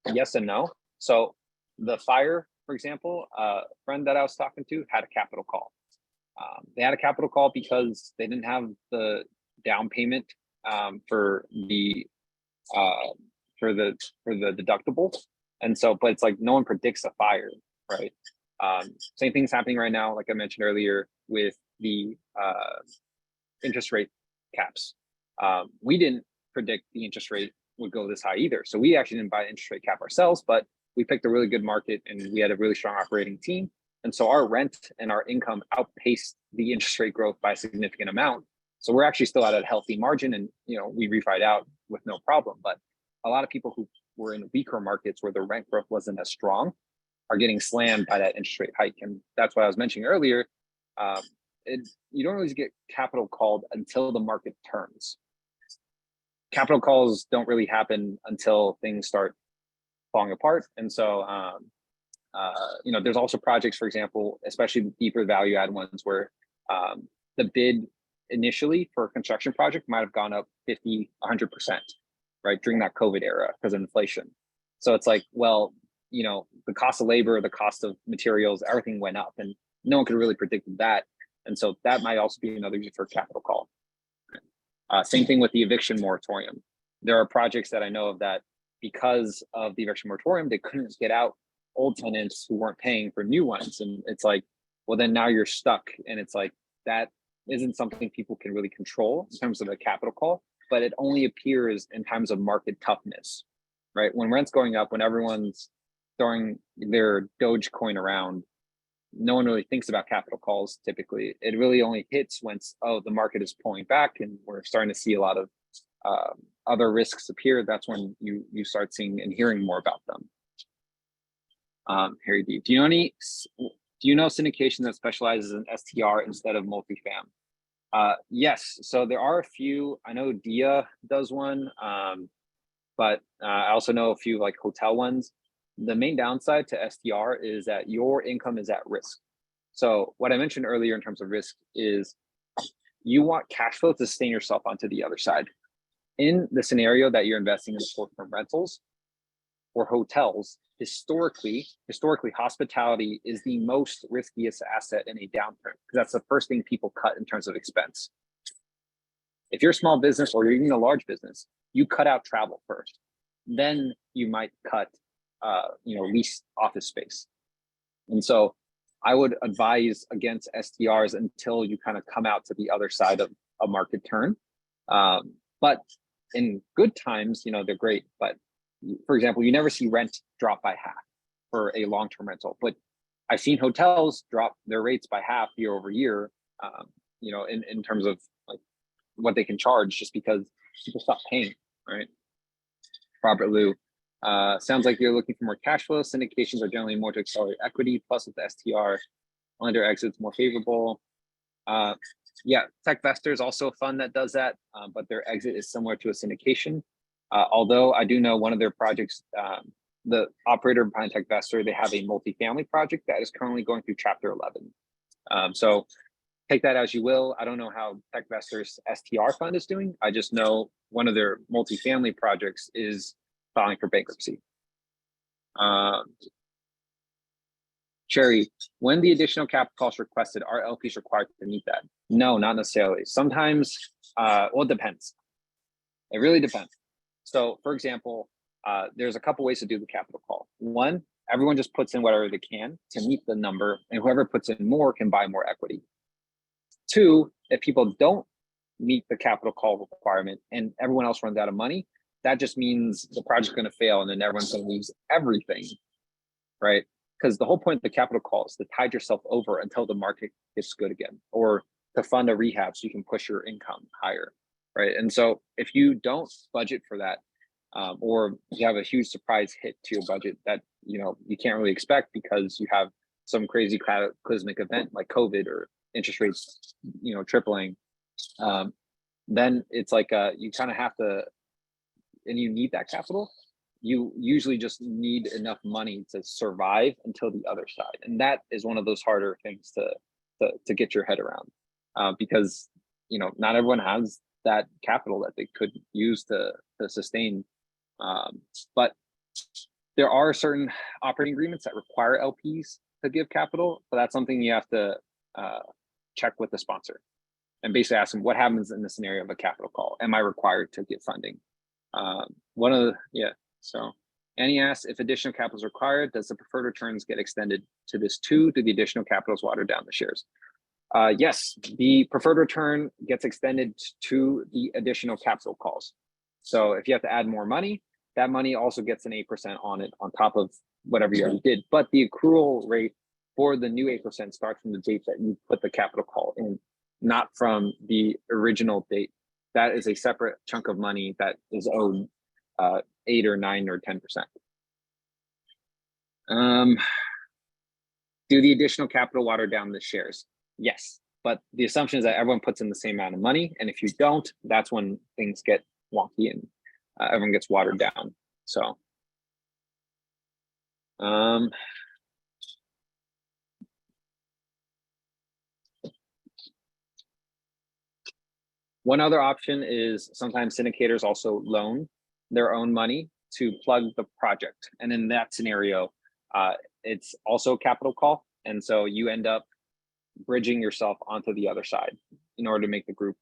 Yes and no. So the fire, for example, a friend that I was talking to had a capital call. They had a capital call because they didn't have the down payment for the deductible. And so, but it's like, no one predicts a fire, right? Same thing's happening right now, like I mentioned earlier, with the interest rate caps. We didn't predict the interest rate would go this high either. So we actually didn't buy an interest rate cap ourselves, but we picked a really good market and we had a really strong operating team. And so our rent and our income outpaced the interest rate growth by a significant amount. So we're actually still at a healthy margin, and we refied out with no problem. But a lot of people who were in weaker markets where the rent growth wasn't as strong are getting slammed by that interest rate hike. And that's what I was mentioning earlier. You don't always get capital called until the market turns. Capital calls don't really happen until things start falling apart. And so, there's also projects, for example, especially deeper value add ones, where the bid initially for a construction project might have gone up 50, 100%, right, during that COVID era because of inflation. So it's like, well, the cost of labor, the cost of materials, everything went up, and no one could really predict that. And so that might also be another reason for capital call. Same thing with the eviction moratorium. There are projects that I know of that, because of the eviction moratorium, they couldn't get out old tenants who weren't paying for new ones. And it's like, well, then now you're stuck. And it's like, that isn't something people can really control in terms of a capital call, but it only appears in times of market toughness, right? When rent's going up, when everyone's throwing their Dogecoin around, no one really thinks about capital calls typically. It really only hits when, the market is pulling back and we're starting to see a lot of other risks appear. That's when you start seeing and hearing more about them. Harry D, do you know syndication that specializes in STR instead of multifam? Yes, so there are a few. I know Dia does one, but I also know a few like hotel ones. The main downside to STR is that your income is at risk. So what I mentioned earlier in terms of risk is you want cash flow to sustain yourself onto the other side. In the scenario that you're investing in short-term rentals or hotels, historically, hospitality is the most riskiest asset in a downturn, because that's the first thing people cut in terms of expense. If you're a small business or you're even a large business, you cut out travel first. Then you might cut leased office space. And so I would advise against STRs until you kind of come out to the other side of a market turn. But in good times, they're great. But for example, you never see rent drop by half for a long-term rental. But I've seen hotels drop their rates by half year over year, in terms of like what they can charge, just because people stop paying, right? Robert Liu. Sounds like you're looking for more cash flow. Syndications are generally more to accelerate equity, plus with the STR, lender exits more favorable. Yeah, TechVestor is also a fund that does that, but their exit is similar to a syndication. Although I do know one of their projects the operator behind TechVestor, they have a multifamily project that is currently going through Chapter 11. So take that as you will. I don't know how TechVestor's STR fund is doing. I just know one of their multifamily projects is filing for bankruptcy. Cherry, when the additional capital costs requested, are LPs required to meet that? No, not necessarily. Sometimes, well, it depends. It really depends. So for example, there's a couple ways to do the capital call. One, everyone just puts in whatever they can to meet the number, and whoever puts in more can buy more equity. Two, if people don't meet the capital call requirement and everyone else runs out of money, that just means the project's going to fail and then everyone's going to lose everything, right? Because the whole point of the capital call is to tide yourself over until the market gets good again, or to fund a rehab so you can push your income higher, right? And so if you don't budget for that, or you have a huge surprise hit to your budget that you can't really expect because you have some crazy cataclysmic event like COVID or interest rates tripling, then it's like you kind of have to, and you need that capital. You usually just need enough money to survive until the other side, and that is one of those harder things to get your head around, because not everyone has that capital that they could use to sustain. But there are certain operating agreements that require LPs to give capital, but that's something you have to check with the sponsor and basically ask them what happens in the scenario of a capital call. Am I required to get funding? So Annie asks, if additional capital is required, does the preferred returns get extended to this too? Do the additional capitals water down the shares? Yes, the preferred return gets extended to the additional capital calls. So if you have to add more money, that money also gets an 8% on it on top of whatever you already did. But the accrual rate for the new 8% starts from the date that you put the capital call in, not from the original date. That is a separate chunk of money that is owed 8 or 9 or 10%. Do the additional capital water down the shares? Yes, but the assumption is that everyone puts in the same amount of money, and if you don't, that's when things get wonky and everyone gets watered down. So one other option is sometimes syndicators also loan their own money to plug the project. And in that scenario, it's also a capital call. And so you end up bridging yourself onto the other side in order to make the group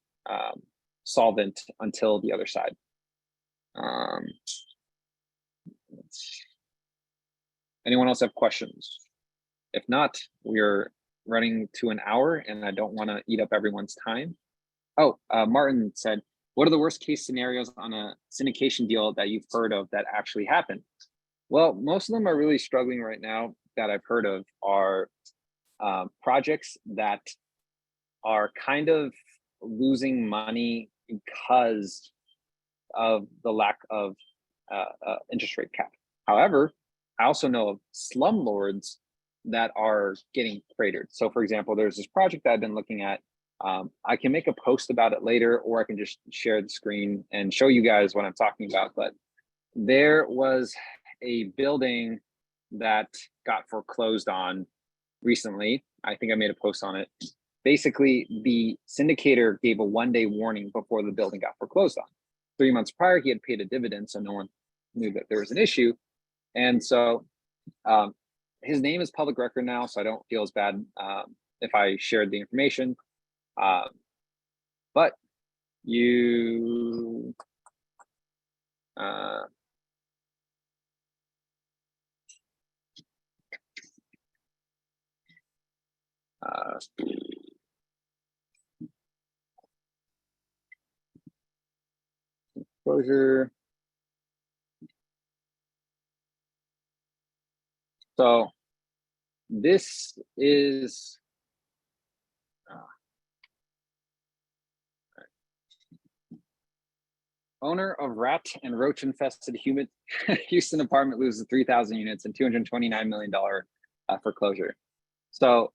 solvent until the other side. Anyone else have questions? If not, we're running to an hour and I don't want to eat up everyone's time. Oh, Martin said, what are the worst case scenarios on a syndication deal that you've heard of that actually happened? Well, most of them are really struggling right now that I've heard of are projects that are kind of losing money because of the lack of interest rate cap. However, I also know of slumlords that are getting cratered. So for example, there's this project that I've been looking at. I can make a post about it later, or I can just share the screen and show you guys what I'm talking about. But there was a building that got foreclosed on recently. I think I made a post on it. Basically, the syndicator gave a one-day warning before the building got foreclosed on. 3 months prior, he had paid a dividend, so no one knew that there was an issue. And so his name is public record now, so I don't feel as bad if I shared the information. But you closure. So this is owner of rat and roach infested Houston apartment loses 3,000 units and $229 million foreclosure. So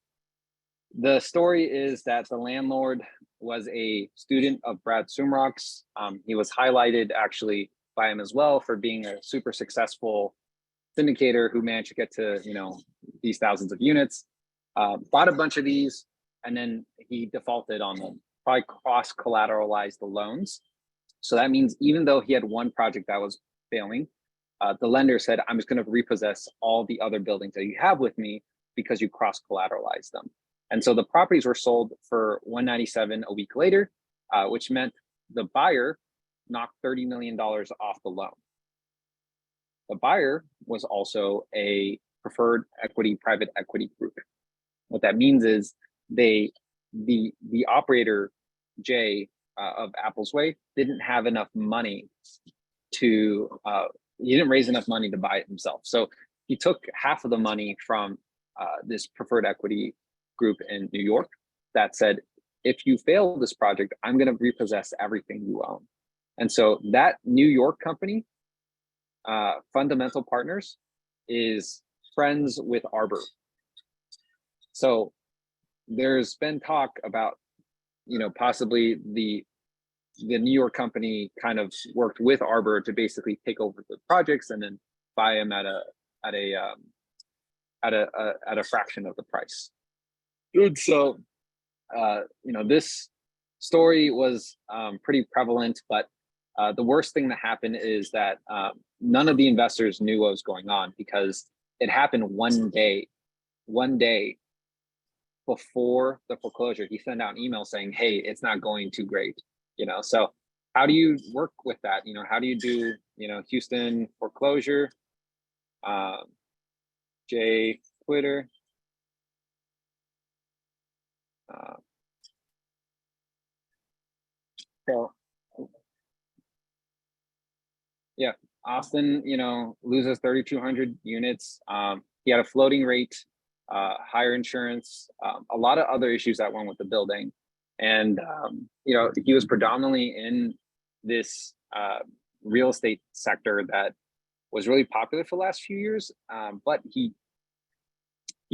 the story is that the landlord was a student of Brad Sumrock's. He was highlighted actually by him as well for being a super successful syndicator who managed to get to, you know, these thousands of units, bought a bunch of these, and then he defaulted on them, probably cross-collateralized the loans. So that means even though he had one project that was failing, the lender said, I'm just going to repossess all the other buildings that you have with me because you cross-collateralized them. And so the properties were sold for $197 a week later, which meant the buyer knocked $30 million off the loan. The buyer was also a preferred equity private equity group. What that means is the operator, Jay, of Apple's Way, didn't have enough money to, he didn't raise enough money to buy it himself. So he took half of the money from this preferred equity group in New York that said, if you fail this project, I'm going to repossess everything you own. And so that New York company, Fundamental Partners, is friends with Arbor. So there's been talk about, you know, possibly the New York company kind of worked with Arbor to basically take over the projects and then buy them at a fraction of the price. And so, you know, this story was pretty prevalent, but the worst thing that happened is that none of the investors knew what was going on because it happened one day before the foreclosure. He sent out an email saying, hey, it's not going too great, you know. So how do you work with that? You know, how do you do, you know, Houston foreclosure, Jay Twitter, so yeah, Austin, you know, loses 3,200 units. He had a floating rate, higher insurance, a lot of other issues that went with the building. And, you know, he was predominantly in this real estate sector that was really popular for the last few years. But he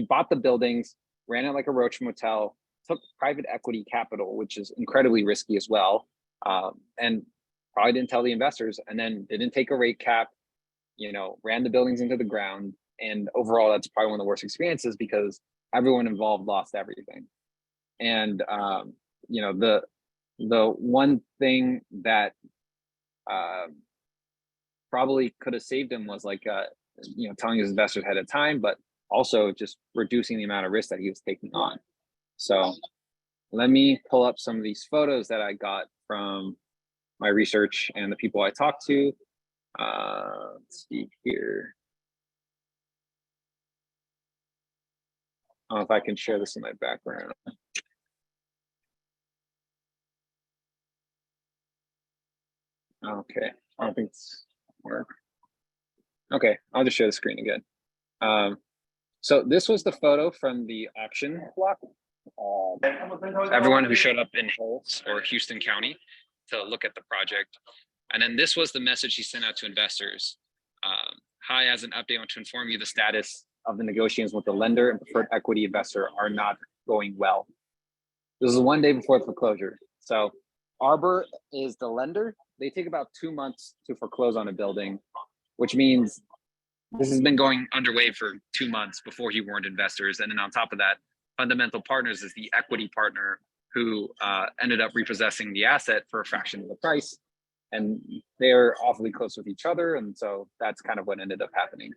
bought the buildings, ran it like a roach motel, took private equity capital, which is incredibly risky as well. And probably didn't tell the investors, and then didn't take a rate cap, you know, ran the buildings into the ground. And overall, that's probably one of the worst experiences because everyone involved lost everything. And, you know, the one thing that probably could have saved him was like, you know, telling his investors ahead of time, but also just reducing the amount of risk that he was taking on. So let me pull up some of these photos that I got from my research and the people I talked to. Let's see here. I don't know if I can share this in my background. Okay, I don't think it's work. Okay, I'll just share the screen again. So this was the photo from the auction block. Everyone who showed up in Hills or Houston County to look at the project. And then this was the message he sent out to investors. Hi, as an update, I want to inform you the status of the negotiations with the lender and preferred equity investor are not going well. This is one day before the foreclosure. So Arbor is the lender. They take about 2 months to foreclose on a building, which means this has been going underway for 2 months before he warned investors. And then on top of that, Fundamental Partners is the equity partner who ended up repossessing the asset for a fraction of the price. And they're awfully close with each other. And so that's kind of what ended up happening.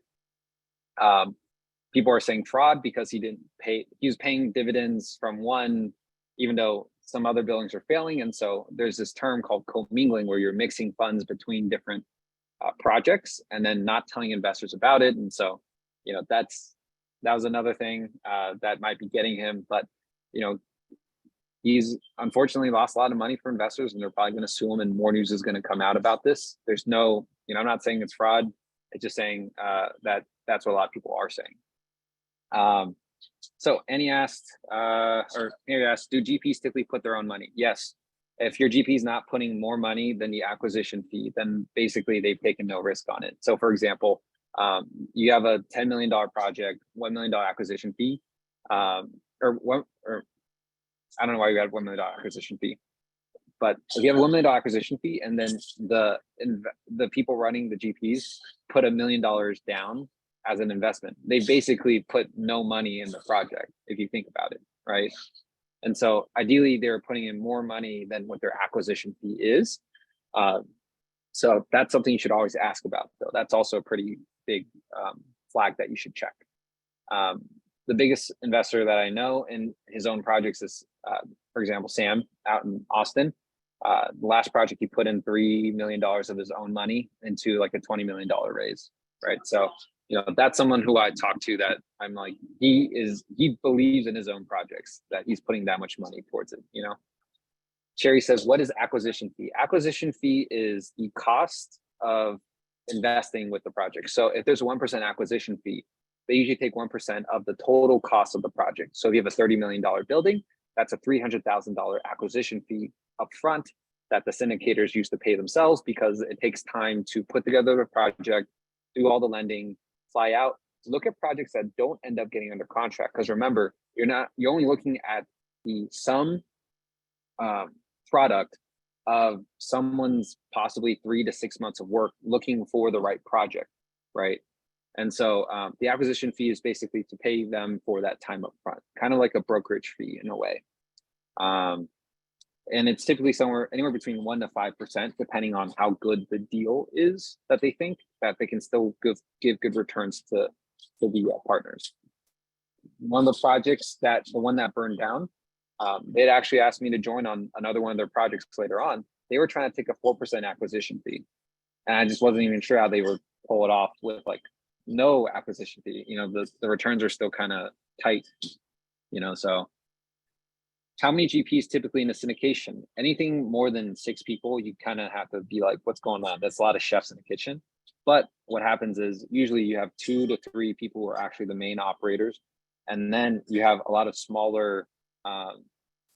People are saying fraud because he didn't pay, he was paying dividends from one, even though some other buildings are failing. And so there's this term called commingling where you're mixing funds between different projects and then not telling investors about it. And so, you know, that was another thing that might be getting him. But, you know, he's unfortunately lost a lot of money for investors and they're probably going to sue him and more news is going to come out about this. There's no, you know, I'm not saying it's fraud. It's just saying that that's what a lot of people are saying. So Annie asked, or Mary asked, do GPs typically put their own money? Yes. If your GP is not putting more money than the acquisition fee, then basically they've taken no risk on it. So for example, you have a $10 million project, $1 million acquisition fee, or I don't know why you had $1 million acquisition fee, but if you have a $1 million acquisition fee and then the people running the GPs put $1 million down as an investment. They basically put no money in the project, if you think about it, right? And so ideally they're putting in more money than what their acquisition fee is. So that's something you should always ask about, though. That's also a pretty big flag that you should check. The biggest investor that I know in his own projects is, for example, Sam out in Austin. The last project he put in $3 million of his own money into like a $20 million raise, right? So, you know, that's someone who I talk to that I'm like, he believes in his own projects, that he's putting that much money towards it, you know? Cherry says, what is acquisition fee? Acquisition fee is the cost of investing with the project. So if there's a 1% acquisition fee, they usually take 1% of the total cost of the project. So if you have a $30 million building, that's a $300,000 acquisition fee upfront that the syndicators used to pay themselves, because it takes time to put together the project, do all the lending, fly out. Look at projects that don't end up getting under contract, because remember, you're only looking at the sum product of someone's possibly 3 to 6 months of work looking for the right project, right? And so the acquisition fee is basically to pay them for that time up front, kind of like a brokerage fee in a way. And it's typically anywhere between 1% to 5%, depending on how good the deal is that they think that they can still give good returns to the partners. One of the projects the one that burned down, they'd actually asked me to join on another one of their projects later on. They were trying to take a 4% acquisition fee. And I just wasn't even sure how they would pull it off with like no acquisition fee. You know, the returns are still kind of tight, you know, so. How many GPs typically in a syndication? Anything more than 6 people, you kind of have to be like, what's going on? That's a lot of chefs in the kitchen. But what happens is usually you have 2 to 3 people who are actually the main operators. And then you have a lot of smaller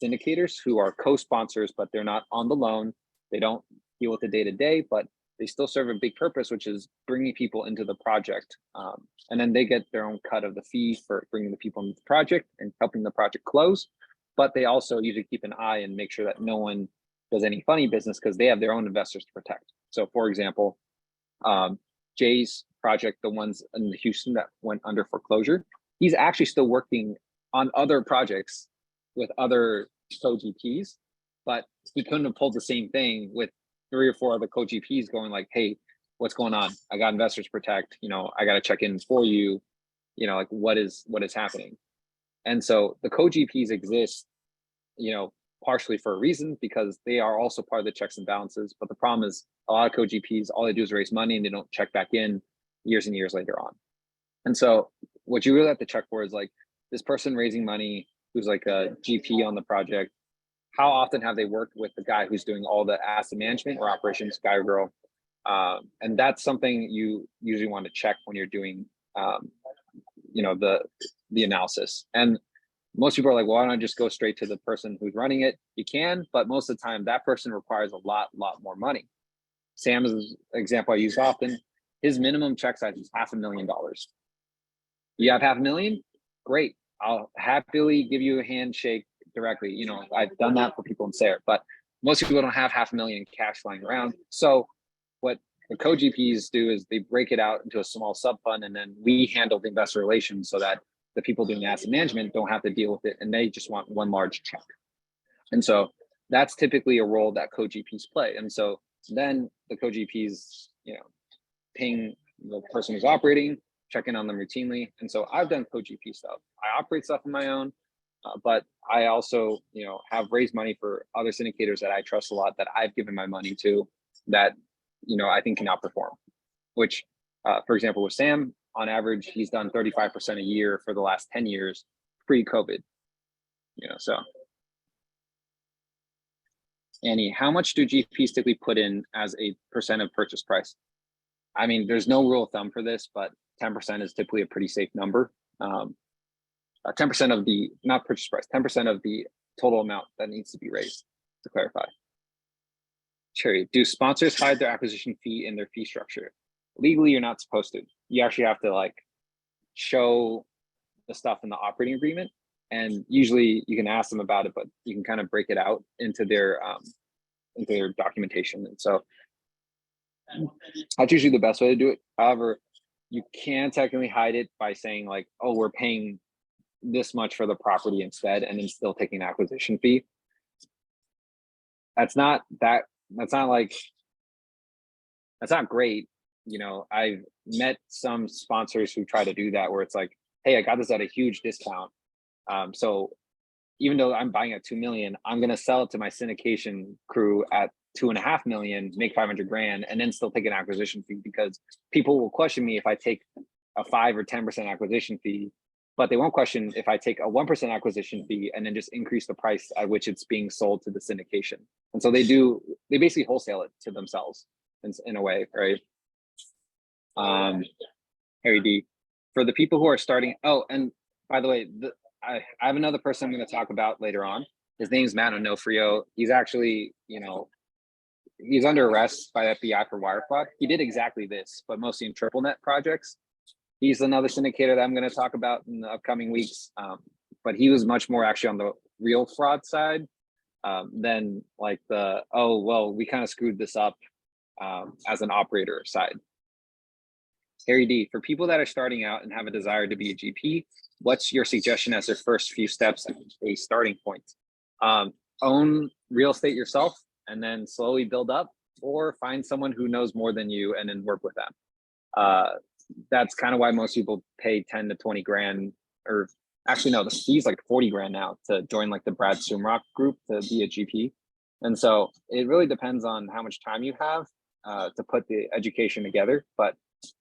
syndicators who are co-sponsors, but they're not on the loan. They don't deal with the day-to-day, but they still serve a big purpose, which is bringing people into the project. And then they get their own cut of the fee for bringing the people into the project and helping the project close. But they also usually keep an eye and make sure that no one does any funny business, because they have their own investors to protect. So for example, Jay's project, the ones in Houston that went under foreclosure, he's actually still working on other projects with other co-GPs, but he couldn't have pulled the same thing with 3 or 4 other co-GPs going like, hey, what's going on? I got investors to protect, you know, I got to check in for you, you know, like what is happening? And so the co-GPs exist, you know, partially for a reason, because they are also part of the checks and balances. But the problem is a lot of co-GPs, all they do is raise money and they don't check back in years and years later on. And so what you really have to check for is like this person raising money who's like a GP on the project, how often have they worked with the guy who's doing all the asset management or operations, guy or girl? And that's something you usually want to check when you're doing, you know, the analysis. And most people are like, well, why don't I just go straight to the person who's running it? You can, but most of the time that person requires a lot more money. Sam is an example I use often. His minimum check size is $500,000. You have $500,000? Great. I'll happily give you a handshake directly. You know, I've done that for people in SARE, but most people don't have $500,000 in cash flying around. So what the co-GPs do is they break it out into a small sub fund, and then we handle the investor relations so that the people doing asset management don't have to deal with it, and they just want one large check. And so that's typically a role that co-GPs play. And so then the co-GPs, you know, ping the person who's operating, check in on them routinely. And so I've done co-GP stuff. I operate stuff on my own, but I also, you know, have raised money for other syndicators that I trust a lot, that I've given my money to, that, you know, I think can outperform. Which, for example, with Sam, on average, he's done 35% a year for the last 10 years pre-COVID, you know, so. Annie, how much do GPs typically put in as a percent of purchase price? I mean, there's no rule of thumb for this, but 10% is typically a pretty safe number. 10% of the, not purchase price, 10% of the total amount that needs to be raised, to clarify. Cherry, do sponsors hide their acquisition fee in their fee structure? Legally, you're not supposed to. You actually have to like show the stuff in the operating agreement, and usually you can ask them about it, but you can kind of break it out into their documentation. And so that's usually the best way to do it. However, you can technically hide it by saying like, oh, we're paying this much for the property instead, and then still taking an acquisition fee. That's not great. You know, I've met some sponsors who try to do that where it's like, hey, I got this at a huge discount. So even though I'm buying at 2 million, I'm going to sell it to my syndication crew at 2.5 million, make 500 grand, and then still take an acquisition fee, because people will question me if I take a 5 or 10% acquisition fee, but they won't question if I take a 1% acquisition fee and then just increase the price at which it's being sold to the syndication. And so they basically wholesale it to themselves in a way, right? Harry D, for the people who are starting, oh, and by the way, I have another person I'm going to talk about later on. His name's Matt Onofrio. He's actually, you know, he's under arrest by FBI for wire fraud. He did exactly this, but mostly in triple net projects. He's another syndicator that I'm going to talk about in the upcoming weeks. But he was much more actually on the real fraud side than like the, oh, well, we kind of screwed this up as an operator side. Harry D, for people that are starting out and have a desire to be a GP, what's your suggestion as their first few steps and a starting point? Own real estate yourself and then slowly build up, or find someone who knows more than you and then work with them. That's kind of why most people pay 10 to 20 grand, or actually no, the fee's like 40 grand now to join like the Brad Sumrock group to be a GP. And so it really depends on how much time you have to put the education together, but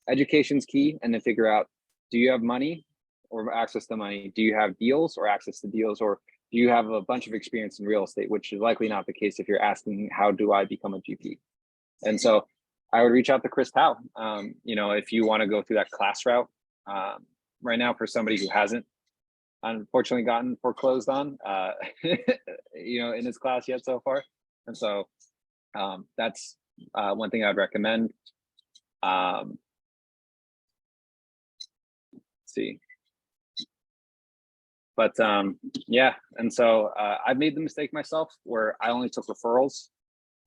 education's key. And then figure out, do you have money or access to money? Do you have deals or access to deals? Or do you have a bunch of experience in real estate, which is likely not the case if you're asking, how do I become a GP? And so I would reach out to Chris Powell. You know, if you want to go through that class route right now, for somebody who hasn't unfortunately gotten foreclosed on, you know, in his class yet so far. And so that's one thing I'd recommend. Let's see. But yeah, and so I've made the mistake myself where I only took referrals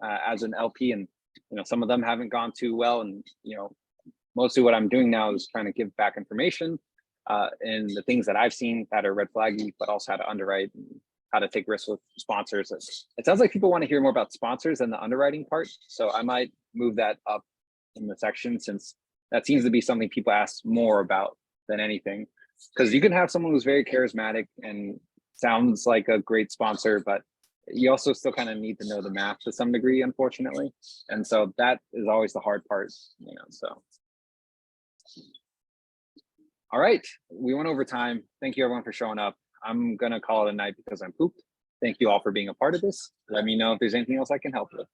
as an LP, and you know, some of them haven't gone too well. And you know, mostly what I'm doing now is trying to give back information and the things that I've seen that are red flaggy, but also how to underwrite and how to take risks with sponsors. It sounds like people want to hear more about sponsors than the underwriting part, so I might move that up in the section, since that seems to be something people ask more about than anything. Because you can have someone who's very charismatic and sounds like a great sponsor, but you also still kind of need to know the math to some degree, unfortunately. And so that is always the hard part, you know, so. All right, we went over time. Thank you everyone for showing up. I'm gonna call it a night because I'm pooped. Thank you all for being a part of this. Let me know if there's anything else I can help with.